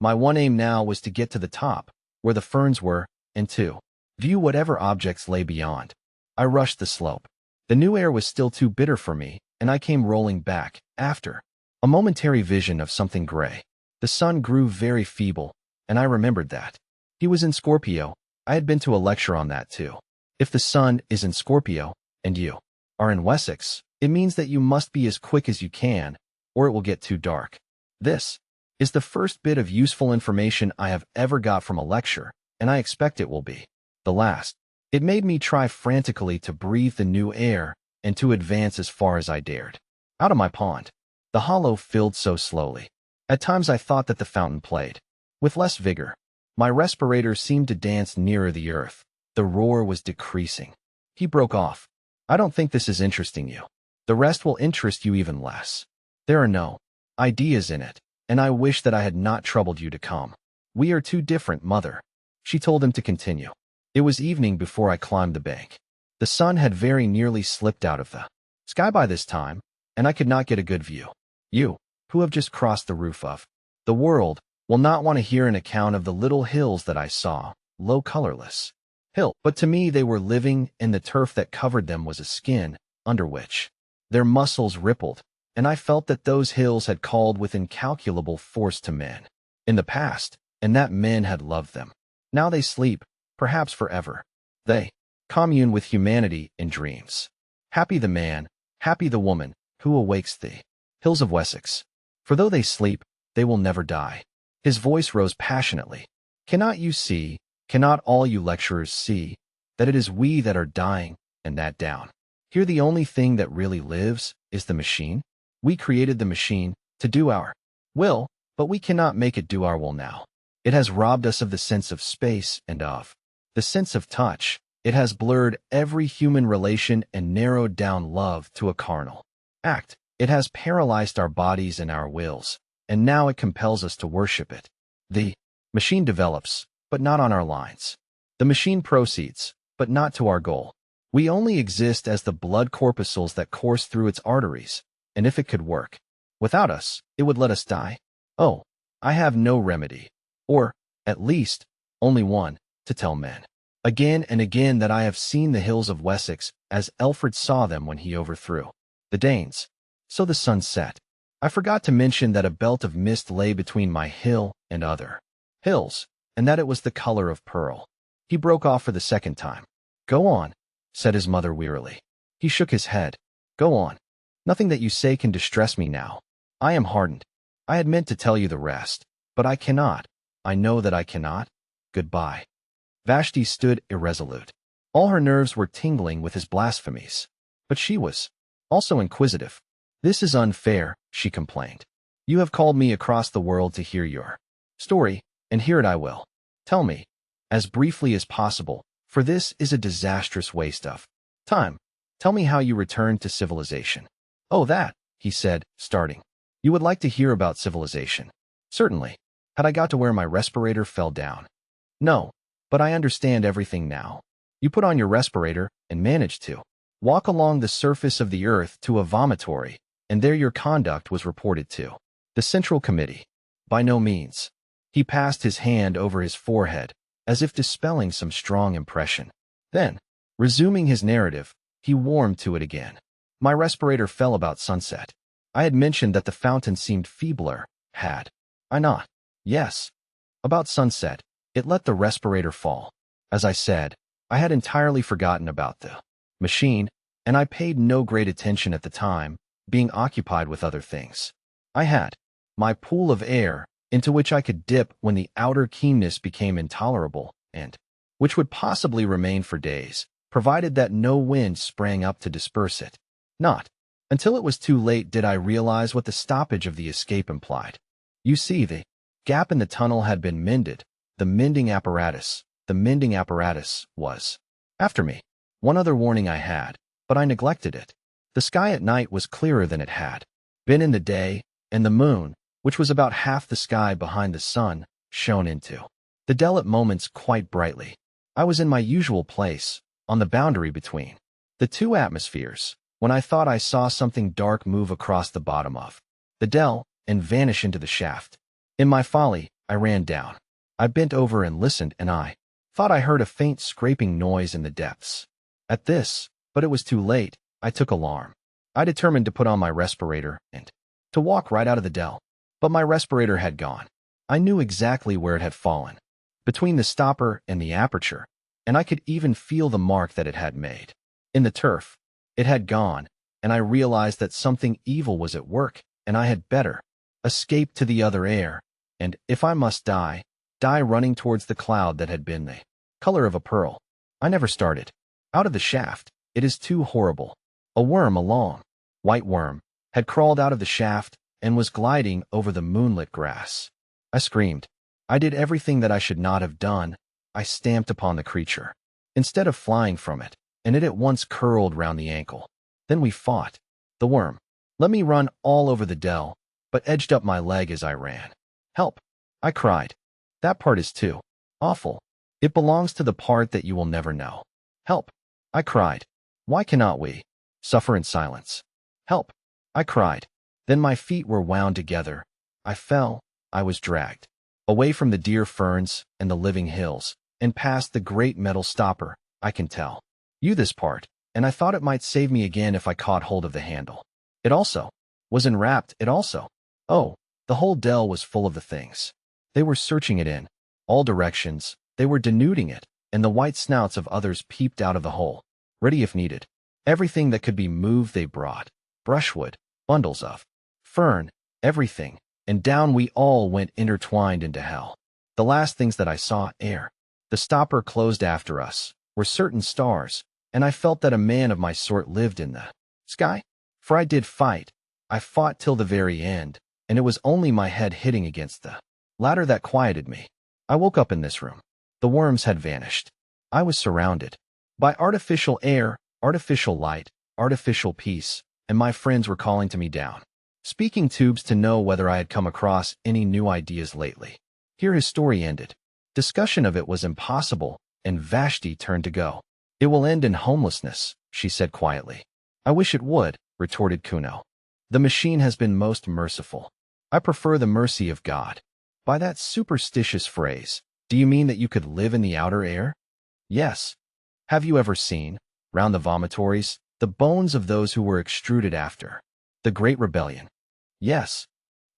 My one aim now was to get to the top, where the ferns were, and to view whatever objects lay beyond. I rushed the slope. The new air was still too bitter for me, and I came rolling back, after a momentary vision of something gray. The sun grew very feeble, and I remembered that. He was in Scorpio. I had been to a lecture on that too. If the sun is in Scorpio, and you are in Wessex, it means that you must be as quick as you can, or it will get too dark. This is the first bit of useful information I have ever got from a lecture, and I expect it will be the last. It made me try frantically to breathe the new air and to advance as far as I dared. Out of my pond, the hollow filled so slowly. At times I thought that the fountain played with less vigor. My respirator seemed to dance nearer the earth. The roar was decreasing. He broke off. I don't think this is interesting you. The rest will interest you even less. There are no ideas in it, and I wish that I had not troubled you to come. We are too different, mother. She told him to continue. It was evening before I climbed the bank. The sun had very nearly slipped out of the sky by this time, and I could not get a good view. You, who have just crossed the roof of the world, will not want to hear an account of the little hills that I saw, low colorless hill, but to me they were living, and the turf that covered them was a skin, under which their muscles rippled, and I felt that those hills had called with incalculable force to men in the past, and that men had loved them. Now they sleep, perhaps forever. They commune with humanity in dreams. Happy the man, happy the woman, who awakes the hills of Wessex. For though they sleep, they will never die. His voice rose passionately. Cannot you see, cannot all you lecturers see, that it is we that are dying, and that down here the only thing that really lives is the machine? We created the machine to do our will, but we cannot make it do our will now. It has robbed us of the sense of space and of the sense of touch. It has blurred every human relation and narrowed down love to a carnal act. It has paralyzed our bodies and our wills, and now it compels us to worship it. The machine develops, but not on our lines. The machine proceeds, but not to our goal. We only exist as the blood corpuscles that course through its arteries, and if it could work without us, it would let us die. Oh, I have no remedy, or, at least, only one, to tell men again and again that I have seen the hills of Wessex as Alfred saw them when he overthrew the Danes. So the sun set. I forgot to mention that a belt of mist lay between my hill and other hills, and that it was the color of pearl. He broke off for the second time. Go on, said his mother wearily. He shook his head. Go on. Nothing that you say can distress me now. I am hardened. I had meant to tell you the rest, but I cannot. I know that I cannot. Goodbye. Vashti stood irresolute. All her nerves were tingling with his blasphemies. But she was also inquisitive. This is unfair, she complained. You have called me across the world to hear your story, and hear it I will. Tell me, as briefly as possible, for this is a disastrous waste of time. Tell me how you returned to civilization. Oh, that, he said, starting. You would like to hear about civilization. Certainly. Had I got to where my respirator fell down? No, but I understand everything now. You put on your respirator and managed to walk along the surface of the earth to a vomitory, and there your conduct was reported to the Central Committee. By no means. He passed his hand over his forehead, as if dispelling some strong impression. Then, resuming his narrative, he warmed to it again. My respirator fell about sunset. I had mentioned that the fountain seemed feebler, had I not? Yes. About sunset, it let the respirator fall. As I said, I had entirely forgotten about the machine, and I paid no great attention at the time, being occupied with other things. I had my pool of air, into which I could dip when the outer keenness became intolerable, and which would possibly remain for days, provided that no wind sprang up to disperse it. Not until it was too late did I realize what the stoppage of the escape implied. You see, the gap in the tunnel had been mended. The mending apparatus was after me. One other warning I had, but I neglected it. The sky at night was clearer than it had been in the day, and the moon, which was about half the sky behind the sun, shone into the dell at moments quite brightly. I was in my usual place, on the boundary between the two atmospheres, when I thought I saw something dark move across the bottom of the dell and vanish into the shaft. In my folly, I ran down. I bent over and listened, and I thought I heard a faint scraping noise in the depths. At this, but it was too late, I took alarm. I determined to put on my respirator and to walk right out of the dell. But my respirator had gone. I knew exactly where it had fallen, between the stopper and the aperture, and I could even feel the mark that it had made. In the turf, it had gone, and I realized that something evil was at work, and I had better escape to the other air, and, if I must die, die running towards the cloud that had been the color of a pearl. I never started out of the shaft. It is too horrible. A worm, a long, white worm, had crawled out of the shaft and was gliding over the moonlit grass. I screamed. I did everything that I should not have done. I stamped upon the creature, instead of flying from it, and it at once curled round the ankle. Then we fought. The worm let me run all over the dell, but edged up my leg as I ran. Help! I cried. That part is too awful. It belongs to the part that you will never know. Help! I cried. Why cannot we suffer in silence? Help! I cried. Then my feet were wound together. I fell. I was dragged away from the dear ferns and the living hills, and past the great metal stopper. I can tell you this part, and I thought it might save me again if I caught hold of the handle. It also was enwrapped. Oh, the whole dell was full of the things. They were searching it in all directions. They were denuding it, and the white snouts of others peeped out of the hole, ready if needed. Everything that could be moved they brought. Brushwood, bundles of fern, everything, and down we all went intertwined into hell. The last things that I saw, ere the stopper closed after us, were certain stars, and I felt that a man of my sort lived in the sky. For I did fight. I fought till the very end, and it was only my head hitting against the ladder that quieted me. I woke up in this room. The worms had vanished. I was surrounded by artificial air, artificial light, artificial peace, and my friends were calling to me down speaking tubes to know whether I had come across any new ideas lately. Here his story ended. Discussion of it was impossible, and Vashti turned to go. It will end in homelessness, she said quietly. I wish it would, retorted Kuno. The machine has been most merciful. I prefer the mercy of God. By that superstitious phrase, do you mean that you could live in the outer air? Yes. Have you ever seen, round the vomitories, the bones of those who were extruded after the Great Rebellion? Yes.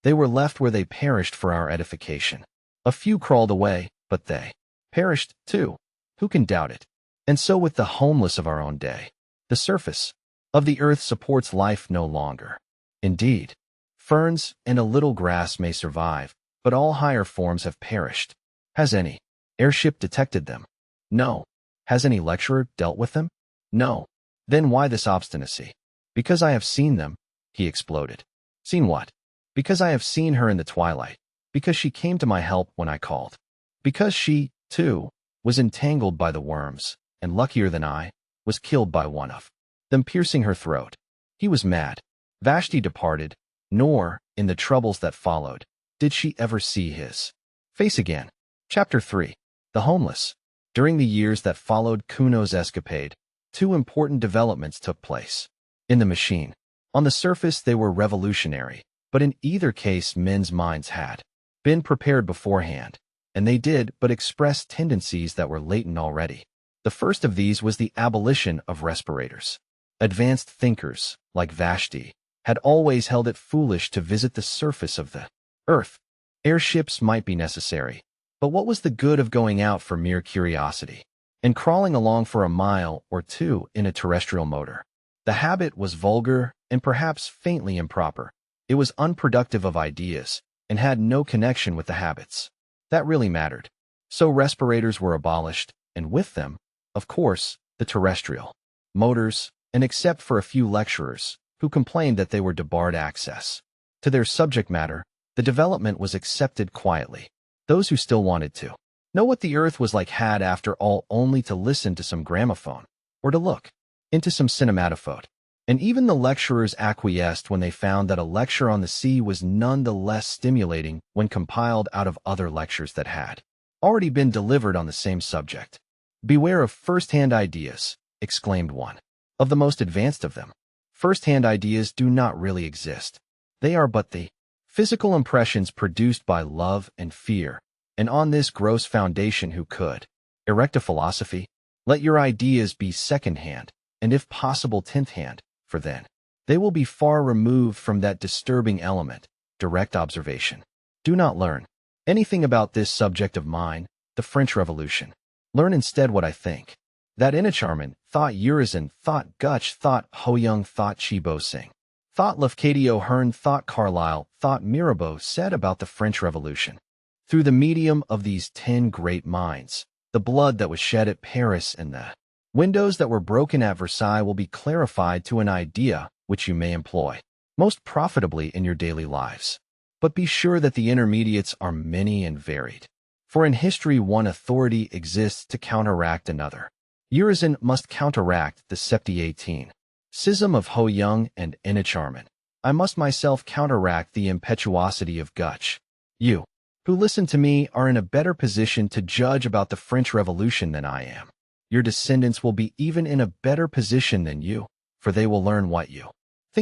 They were left where they perished for our edification. A few crawled away, but they perished, too. Who can doubt it? And so with the homeless of our own day. The surface of the earth supports life no longer. Indeed, ferns and a little grass may survive, but all higher forms have perished. Has any airship detected them? No. Has any lecturer dealt with them? No. Then why this obstinacy? Because I have seen them, he exploded. Seen what? Because I have seen her in the twilight. Because she came to my help when I called. Because she, too, was entangled by the worms, and luckier than I, was killed by one of them piercing her throat. He was mad. Vashti departed, nor, in the troubles that followed, did she ever see his face again. Chapter 3. The Homeless. During the years that followed Kuno's escapade, two important developments took place. In the machine, on the surface they were revolutionary, but in either case men's minds had been prepared beforehand, and they did but express tendencies that were latent already. The first of these was the abolition of respirators. Advanced thinkers, like Vashti, had always held it foolish to visit the surface of the earth. Airships might be necessary, but what was the good of going out for mere curiosity and crawling along for a mile or two in a terrestrial motor? The habit was vulgar and perhaps faintly improper. It was unproductive of ideas and had no connection with the habits that really mattered. So respirators were abolished, and with them, of course, the terrestrial motors, and except for a few lecturers who complained that they were debarred access to their subject matter, the development was accepted quietly. Those who still wanted to know what the earth was like had, after all, only to listen to some gramophone or to look into some cinematophote. And even the lecturers acquiesced when they found that a lecture on the sea was none the less stimulating when compiled out of other lectures that had already been delivered on the same subject. Beware of first-hand ideas, exclaimed one of the most advanced of them. First-hand ideas do not really exist. They are but the physical impressions produced by love and fear, and on this gross foundation who could erect a philosophy? Let your ideas be second-hand, and if possible tenth-hand, for then they will be far removed from that disturbing element, direct observation. Do not learn anything about this subject of mine, the French Revolution. Learn instead what I think. That Inacharman, thought Urizen, thought Gutch, thought Ho-Young, thought Chibo Singh, thought Lafcadio Hearn, thought Carlyle, thought Mirabeau said about the French Revolution. Through the medium of these 10 great minds, the blood that was shed at Paris and the windows that were broken at Versailles will be clarified to an idea which you may employ most profitably in your daily lives. But be sure that the intermediates are many and varied. For in history one authority exists to counteract another. Urizen must counteract the Septi-18 schism of Ho-Young and Inacharman. I must myself counteract the impetuosity of Gutch. You, who listen to me, are in a better position to judge about the French Revolution than I am. Your descendants will be even in a better position than you, for they will learn what you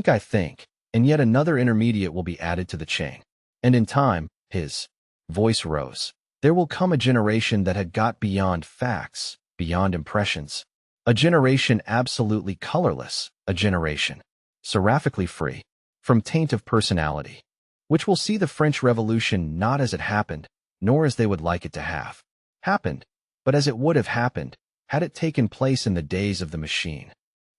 I think, and yet another intermediate will be added to the chain. And in time, his voice rose. There will come a generation that had got beyond facts, beyond impressions. A generation absolutely colorless, a generation seraphically free from taint of personality, which will see the French Revolution not as it happened, nor as they would like it to have happened, but as it would have happened had it taken place in the days of the machine.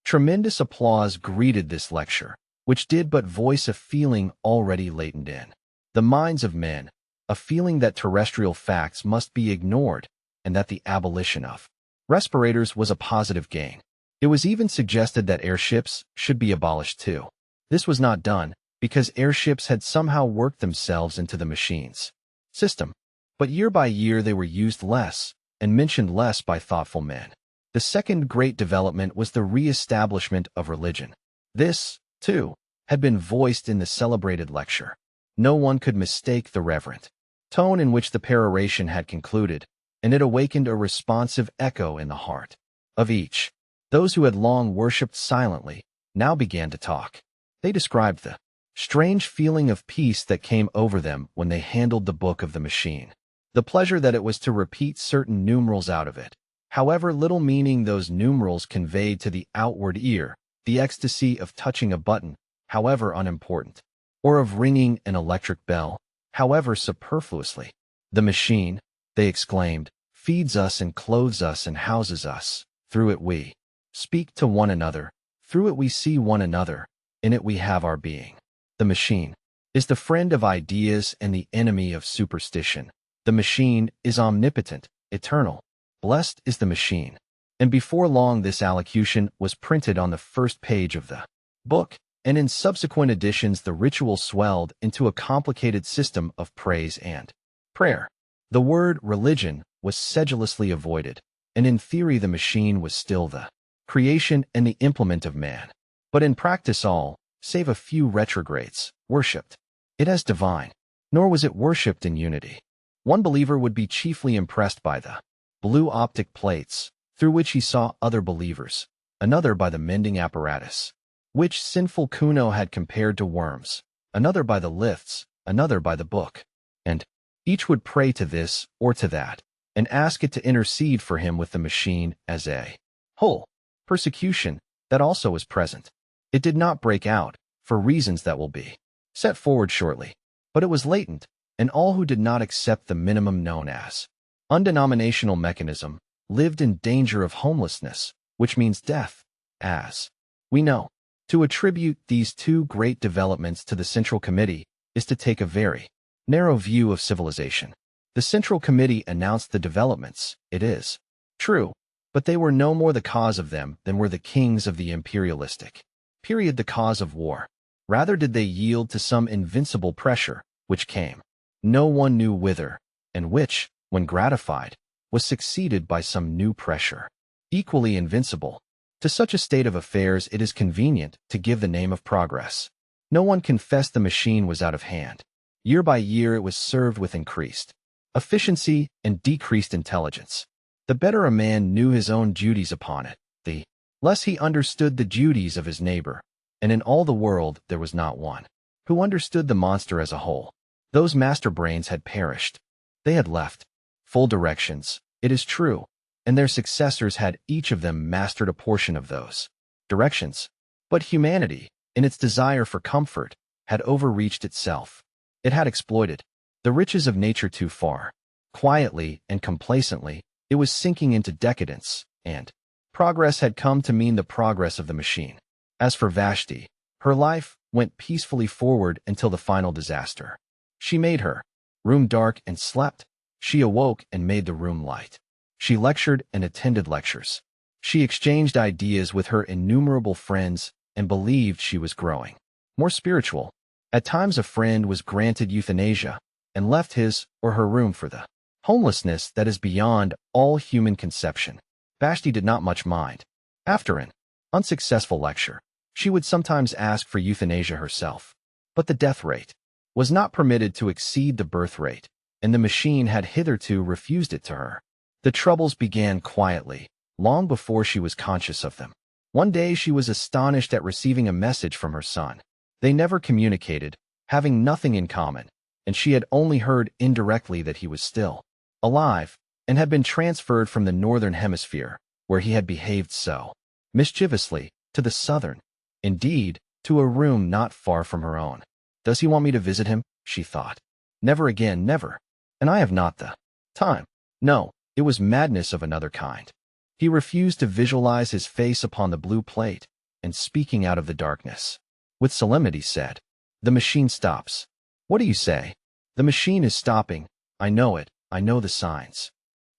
Tremendous applause greeted this lecture, which did but voice a feeling already latent in the minds of men, a feeling that terrestrial facts must be ignored and that the abolition of respirators was a positive gain. It was even suggested that airships should be abolished too. This was not done because airships had somehow worked themselves into the machine's system. But year by year they were used less and mentioned less by thoughtful men. The second great development was the re-establishment of religion. This, too, had been voiced in the celebrated lecture. No one could mistake the reverent tone in which the peroration had concluded, and it awakened a responsive echo in the heart of each. Those who had long worshipped silently now began to talk. They described the strange feeling of peace that came over them when they handled the book of the machine, the pleasure that it was to repeat certain numerals out of it, however little meaning those numerals conveyed to the outward ear, the ecstasy of touching a button, however unimportant, or of ringing an electric bell, however superfluously. The machine, they exclaimed, feeds us and clothes us and houses us. Through it we speak to one another. Through it we see one another. In it we have our being. The machine is the friend of ideas and the enemy of superstition. The machine is omnipotent, eternal. Blessed is the machine. And before long this allocution was printed on the first page of the book, and in subsequent editions the ritual swelled into a complicated system of praise and prayer. The word religion was sedulously avoided, and in theory the machine was still the creation and the implement of man. But in practice all, save a few retrogrades, worshipped it as divine, nor was it worshipped in unity. One believer would be chiefly impressed by the blue optic plates, through which he saw other believers, another by the mending apparatus, which sinful Kuno had compared to worms, another by the lifts, another by the book, and each would pray to this or to that, and ask it to intercede for him with the machine as a whole. Persecution, that also was present. It did not break out, for reasons that will be set forward shortly, but it was latent, and all who did not accept the minimum known as undenominational mechanism lived in danger of homelessness, which means death, as we know. To attribute these two great developments to the Central Committee is to take a very narrow view of civilization. The Central Committee announced the developments, it is true, but they were no more the cause of them than were the kings of the imperialistic period the cause of war. Rather did they yield to some invincible pressure, which came no one knew whither, and which, when gratified, was succeeded by some new pressure, equally invincible. To such a state of affairs it is convenient to give the name of progress. No one confessed the machine was out of hand. Year by year it was served with increased efficiency and decreased intelligence. The better a man knew his own duties upon it, the less he understood the duties of his neighbor, and in all the world there was not one who understood the monster as a whole. Those master brains had perished. They had left full directions, it is true, and their successors had each of them mastered a portion of those directions. But humanity, in its desire for comfort, had overreached itself. It had exploited the riches of nature too far. Quietly and complacently, it was sinking into decadence, and progress had come to mean the progress of the machine. As for Vashti, her life went peacefully forward until the final disaster. She made her room dark and slept. She awoke and made the room light. She lectured and attended lectures. She exchanged ideas with her innumerable friends and believed she was growing more spiritual. At times a friend was granted euthanasia and left his or her room for the homelessness that is beyond all human conception. Vashti did not much mind. After an unsuccessful lecture, she would sometimes ask for euthanasia herself. But the death rate was not permitted to exceed the birth rate, and the machine had hitherto refused it to her. The troubles began quietly, long before she was conscious of them. One day she was astonished at receiving a message from her son. They never communicated, having nothing in common, and she had only heard indirectly that he was still alive and had been transferred from the northern hemisphere, where he had behaved so mischievously, to the southern. Indeed, to a room not far from her own. Does he want me to visit him? She thought. Never again, never. And I have not the time. No, it was madness of another kind. He refused to visualize his face upon the blue plate, and speaking out of the darkness, with solemnity said, "The machine stops." "What do you say?" "The machine is stopping. I know it. I know the signs."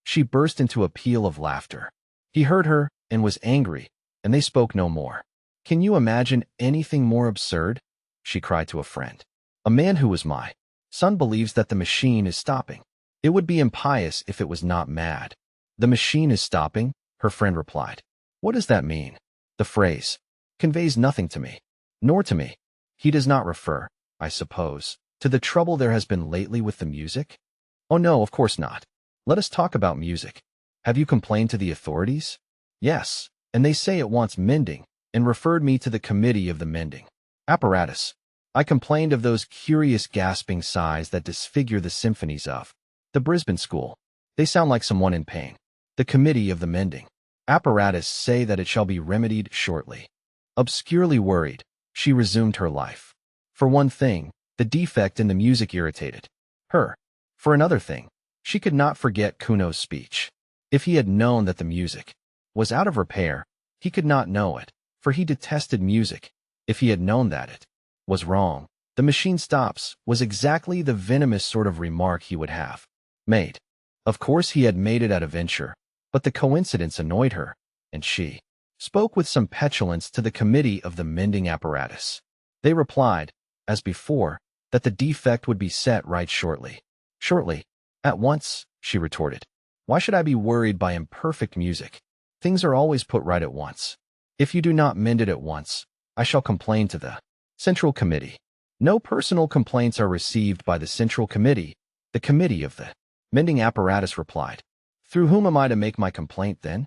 She burst into a peal of laughter. He heard her and was angry, and they spoke no more. "Can you imagine anything more absurd?" she cried to a friend. "A man who was my son believes that the machine is stopping. It would be impious if it was not mad." "The machine is stopping?" her friend replied. "What does that mean?" "The phrase conveys nothing to me, nor to me." "He does not refer, I suppose, to the trouble there has been lately with the music?" "Oh no, of course not. Let us talk about music. Have you complained to the authorities?" "Yes, and they say it wants mending, and referred me to the committee of the mending apparatus. I complained of those curious gasping sighs that disfigure the symphonies of the Brisbane school. They sound like someone in pain. The committee of the mending apparatus say that it shall be remedied shortly." Obscurely worried, she resumed her life. For one thing, the defect in the music irritated her. For another thing, she could not forget Kuno's speech. If he had known that the music was out of repair, he could not know it, for he detested music. If he had known that it was wrong, "The machine stops," was exactly the venomous sort of remark he would have made. Of course he had made it at a venture, but the coincidence annoyed her, and she spoke with some petulance to the committee of the mending apparatus. They replied, as before, that the defect would be set right shortly. "Shortly? At once?" she retorted. "Why should I be worried by imperfect music? Things are always put right at once. If you do not mend it at once, I shall complain to the Central Committee." No personal complaints are received by the Central Committee. The committee of the mending apparatus replied. "Through whom am I to make my complaint, then?"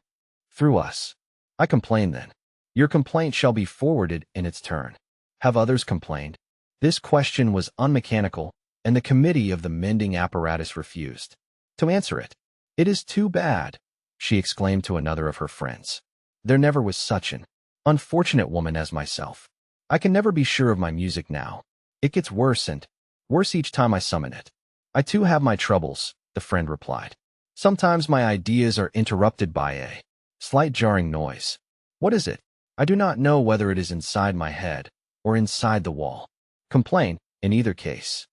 "Through us." "I complain, then." "Your complaint shall be forwarded in its turn." "Have others complained?" This question was unmechanical, and the committee of the mending apparatus refused to answer it. "It is too bad," she exclaimed to another of her friends. "There never was such an unfortunate woman as myself. I can never be sure of my music now. It gets worse and worse each time I summon it." "I too have my troubles," the friend replied. "Sometimes my ideas are interrupted by a slight jarring noise." "What is it?" "I do not know whether it is inside my head or inside the wall." "Complain, in either case."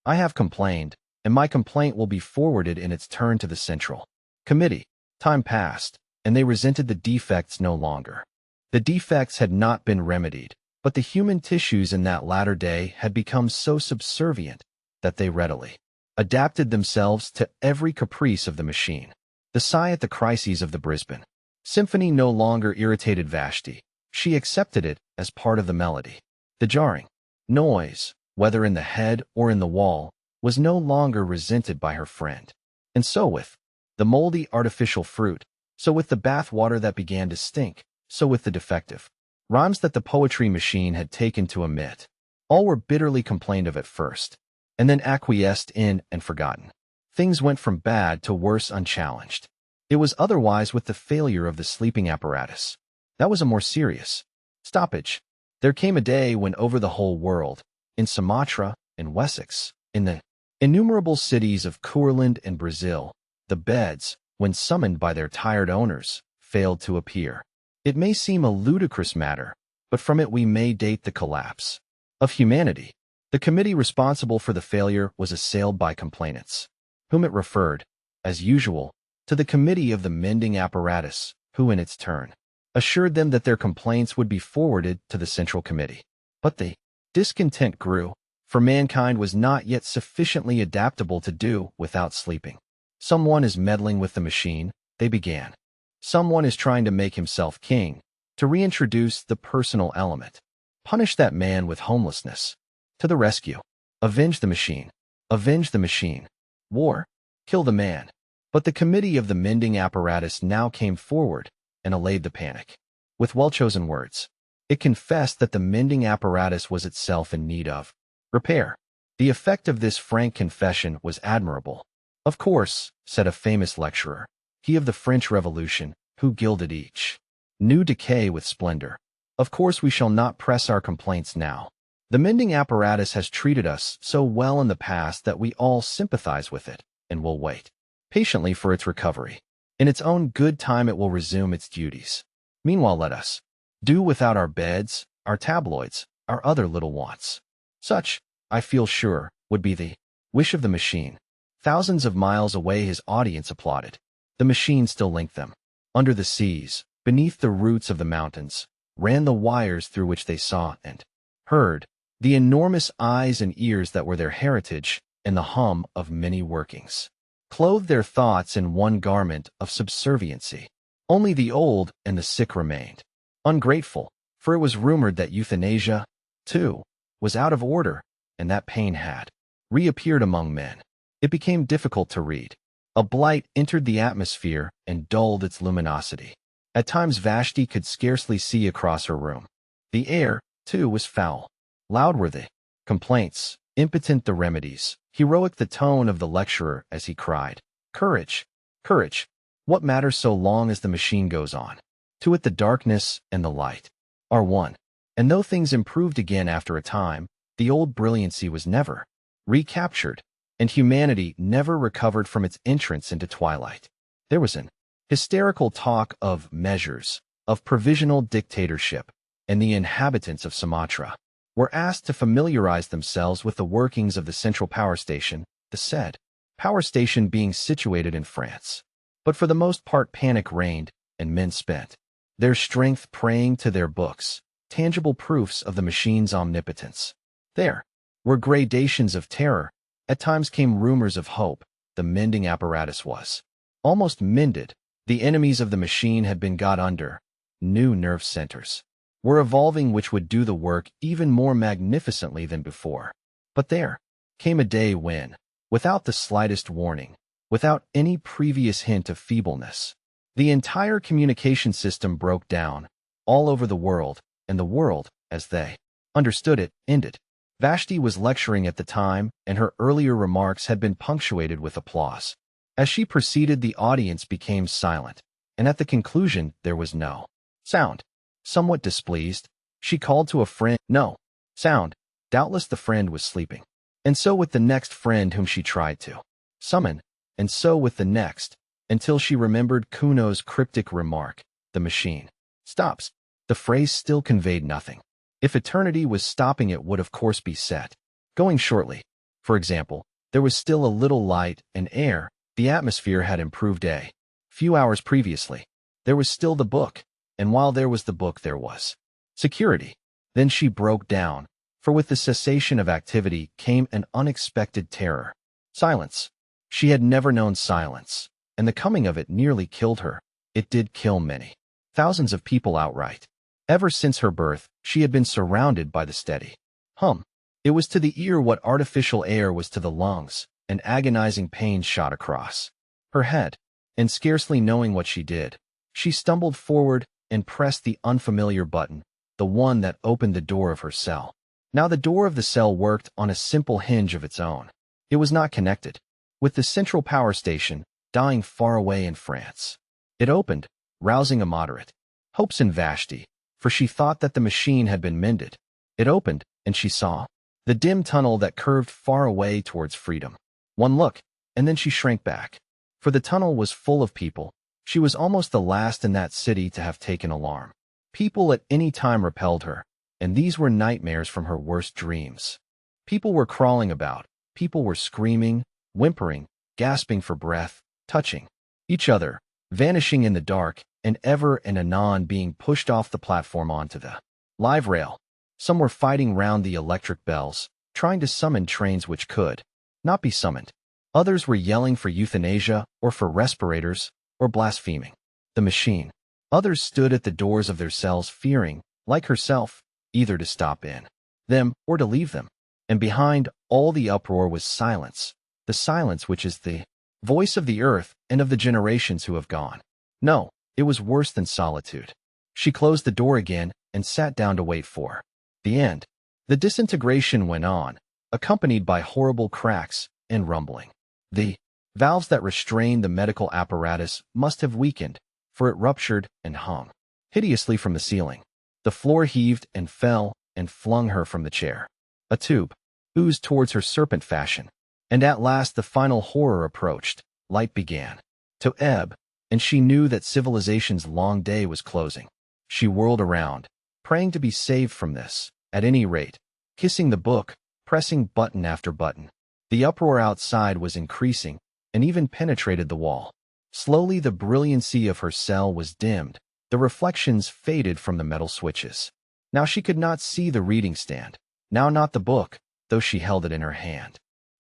"I have complained, and my complaint will be forwarded in its turn to the Central Committee." Time passed, and they resented the defects no longer. The defects had not been remedied, but the human tissues in that latter day had become so subservient that they readily adapted themselves to every caprice of the machine. The sigh at the crises of the Brisbane Symphony no longer irritated Vashti. She accepted it as part of the melody. The jarring noise, whether in the head or in the wall, was no longer resented by her friend. And so with the moldy artificial fruit, so with the bath water that began to stink, so with the defective rhymes that the poetry machine had taken to emit. All were bitterly complained of at first, and then acquiesced in and forgotten. Things went from bad to worse unchallenged. It was otherwise with the failure of the sleeping apparatus. That was a more serious stoppage. There came a day when over the whole world, in Sumatra, in Wessex, in the Innumerable cities of Courland and Brazil, the beds, when summoned by their tired owners, failed to appear. It may seem a ludicrous matter, but from it we may date the collapse of humanity. The committee responsible for the failure was assailed by complainants, whom it referred, as usual, to the Committee of the Mending Apparatus, who in its turn assured them that their complaints would be forwarded to the Central Committee. But the discontent grew, for mankind was not yet sufficiently adaptable to do without sleeping. Someone is meddling with the machine, they began. Someone is trying to make himself king, to reintroduce the personal element. Punish that man with homelessness. To the rescue. Avenge the machine. Avenge the machine. War. Kill the man. But the Committee of the Mending Apparatus now came forward and allayed the panic. With well-chosen words, it confessed that the mending apparatus was itself in need of repair. The effect of this frank confession was admirable. Of course, said a famous lecturer, he of the French Revolution, who gilded each new decay with splendor. Of course we shall not press our complaints now. The mending apparatus has treated us so well in the past that we all sympathize with it, and will wait patiently for its recovery. In its own good time it will resume its duties. Meanwhile let us do without our beds, our tabloids, our other little wants. Such, I feel sure, would be the wish of the machine. Thousands of miles away his audience applauded. The machine still linked them. Under the seas, beneath the roots of the mountains, ran the wires through which they saw and heard, the enormous eyes and ears that were their heritage, and the hum of many workings clothed their thoughts in one garment of subserviency. Only the old and the sick remained ungrateful, for it was rumored that euthanasia, too, was out of order, and that pain had reappeared among men. It became difficult to read. A blight entered the atmosphere and dulled its luminosity. At times Vashti could scarcely see across her room. The air, too, was foul. Loud were the complaints, impotent the remedies, heroic the tone of the lecturer as he cried, "Courage! Courage! What matters so long as the machine goes on? To it the darkness and the light are one." And though things improved again after a time, the old brilliancy was never recaptured, and humanity never recovered from its entrance into twilight. There was an hysterical talk of measures, of provisional dictatorship, and the inhabitants of Sumatra were asked to familiarize themselves with the workings of the central power station, the said power station being situated in France. But for the most part panic reigned, and men spent their strength praying to their books, tangible proofs of the machine's omnipotence. There were gradations of terror. At times came rumors of hope. The mending apparatus was almost mended. The enemies of the machine had been got under. New nerve centers were evolving which would do the work even more magnificently than before. But there came a day when, without the slightest warning, without any previous hint of feebleness, the entire communication system broke down all over the world, and the world, as they understood it, ended. Vashti was lecturing at the time, and her earlier remarks had been punctuated with applause. As she proceeded, the audience became silent, and at the conclusion there was no sound. Somewhat displeased, she called to a friend. No sound. Doubtless the friend was sleeping. And so with the next friend whom she tried to summon, and so with the next, until she remembered Kuno's cryptic remark, "The machine stops." The phrase still conveyed nothing. If eternity was stopping, it would of course be set going shortly. For example, there was still a little light and air. The atmosphere had improved a few hours previously. There was still the book, and while there was the book there was security. Then she broke down, for with the cessation of activity came an unexpected terror. Silence. She had never known silence, and the coming of it nearly killed her. It did kill many thousands of people outright. Ever since her birth, she had been surrounded by the steady hum. It was to the ear what artificial air was to the lungs. An agonizing pain shot across her head, and scarcely knowing what she did, she stumbled forward and pressed the unfamiliar button, the one that opened the door of her cell. Now the door of the cell worked on a simple hinge of its own. It was not connected with the central power station, dying far away in France. It opened, rousing immoderate hopes in Vashti, for she thought that the machine had been mended. It opened, and she saw the dim tunnel that curved far away towards freedom. One look, and then she shrank back. For the tunnel was full of people. She was almost the last in that city to have taken alarm. People at any time repelled her, and these were nightmares from her worst dreams. People were crawling about. People were screaming, whimpering, gasping for breath, touching each other, vanishing in the dark, and ever and anon being pushed off the platform onto the live rail. Some were fighting round the electric bells, trying to summon trains which could not be summoned. Others were yelling for euthanasia or for respirators or blaspheming the machine. Others stood at the doors of their cells fearing, like herself, either to stop in them or to leave them. And behind all the uproar was silence, the silence which is the voice of the earth and of the generations who have gone. No, it was worse than solitude. She closed the door again and sat down to wait for the end. The disintegration went on, accompanied by horrible cracks and rumbling. The valves that restrained the medical apparatus must have weakened, for it ruptured and hung hideously from the ceiling. The floor heaved and fell and flung her from the chair. A tube oozed towards her serpent fashion, and at last the final horror approached. Light began to ebb, and she knew that civilization's long day was closing. She whirled around, praying to be saved from this, at any rate, kissing the book, pressing button after button. The uproar outside was increasing, and even penetrated the wall. Slowly the brilliancy of her cell was dimmed. The reflections faded from the metal switches. Now she could not see the reading stand. Now not the book, though she held it in her hand.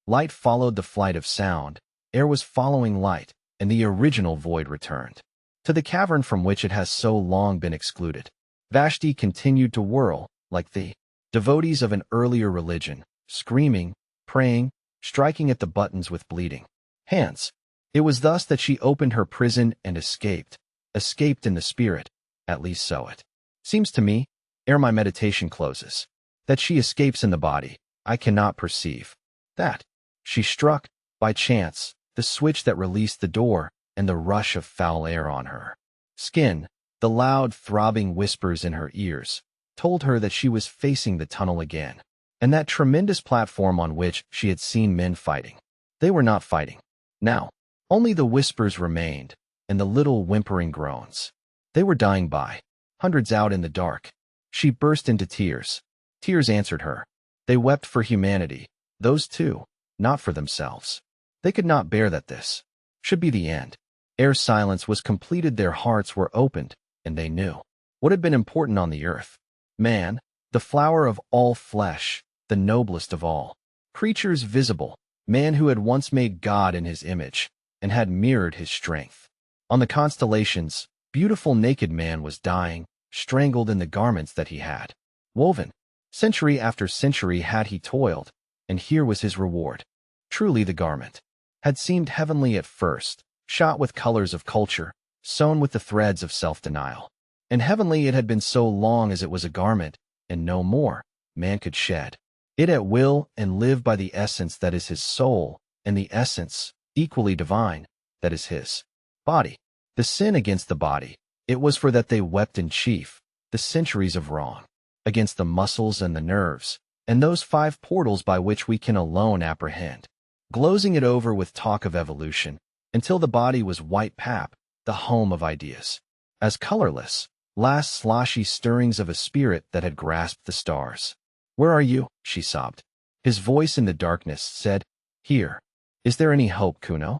Light followed the flight of sound. Air was following light, and the original void returned to the cavern from which it has so long been excluded. Vashti continued to whirl, like the devotees of an earlier religion, screaming, praying, striking at the buttons with bleeding hands. It was thus that she opened her prison and escaped in the spirit, at least so it seems to me, ere my meditation closes. That she escapes in the body, I cannot perceive. That she struck, by chance, the switch that released the door and the rush of foul air on her skin, the loud throbbing whispers in her ears, told her that she was facing the tunnel again, and that tremendous platform on which she had seen men fighting. They were not fighting now. Only the whispers remained, and the little whimpering groans. They were dying by hundreds out in the dark. She burst into tears. Tears answered her. They wept for humanity, those two, not for themselves. They could not bear that this should be the end. Ere silence was completed, their hearts were opened, and they knew what had been important on the earth. Man, the flower of all flesh, the noblest of all creatures visible, man who had once made God in his image, and had mirrored his strength. On the constellations, beautiful naked man was dying, strangled in the garments that he had woven. Century after century had he toiled, and here was his reward. Truly the garment had seemed heavenly at first, shot with colors of culture, sewn with the threads of self-denial. And heavenly it had been so long as it was a garment, and no more, man could shed it at will and live by the essence that is his soul, and the essence, equally divine, that is his body. The sin against the body, it was for that they wept in chief, the centuries of wrong, against the muscles and the nerves, and those 5 portals by which we can alone apprehend, glozing it over with talk of evolution, until the body was white pap, the home of ideas, as colorless, last sloshy stirrings of a spirit that had grasped the stars. Where are you? She sobbed. His voice in the darkness said, Here. Is there any hope, Kuno?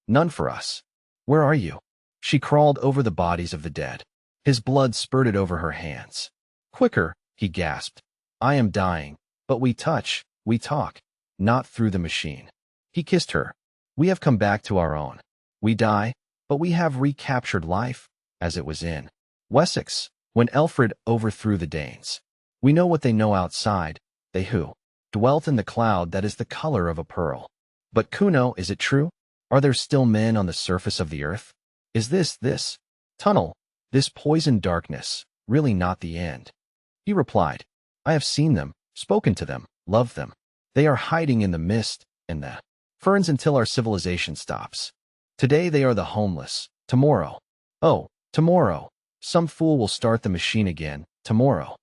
None for us. Where are you? She crawled over the bodies of the dead. His blood spurted over her hands. Quicker, he gasped. I am dying, but we touch, we talk, not through the machine. He kissed her. We have come back to our own. We die, but we have recaptured life, as it was in Wessex, when Alfred overthrew the Danes. We know what they know outside, they who dwelt in the cloud that is the color of a pearl. But Kuno, is it true? Are there still men on the surface of the earth? Is this tunnel, this poisoned darkness, really not the end? He replied, I have seen them, spoken to them, loved them. They are hiding in the mist and the ferns until our civilization stops. Today they are the homeless. Tomorrow, oh, tomorrow, some fool will start the machine again, tomorrow.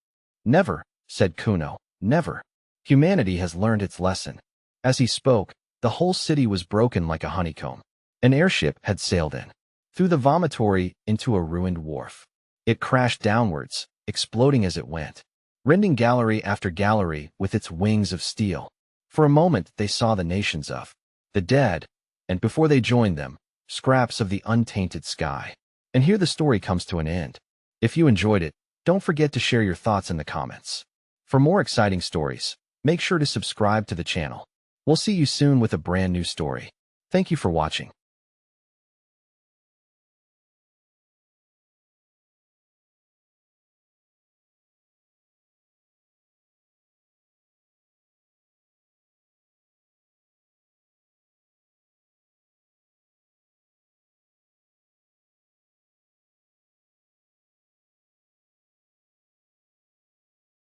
Never, said Kuno, never. Humanity has learned its lesson. As he spoke, The whole city was broken like a honeycomb. An airship had sailed in, through the vomitory into a ruined wharf. It crashed downwards, exploding as it went, rending gallery after gallery with its wings of steel. For a moment they saw the nations of the dead, and before they joined them, scraps of the untainted sky. And here the story comes to an end. If you enjoyed it, don't forget to share your thoughts in the comments. For more exciting stories, make sure to subscribe to the channel. We'll see you soon with a brand new story. Thank you for watching.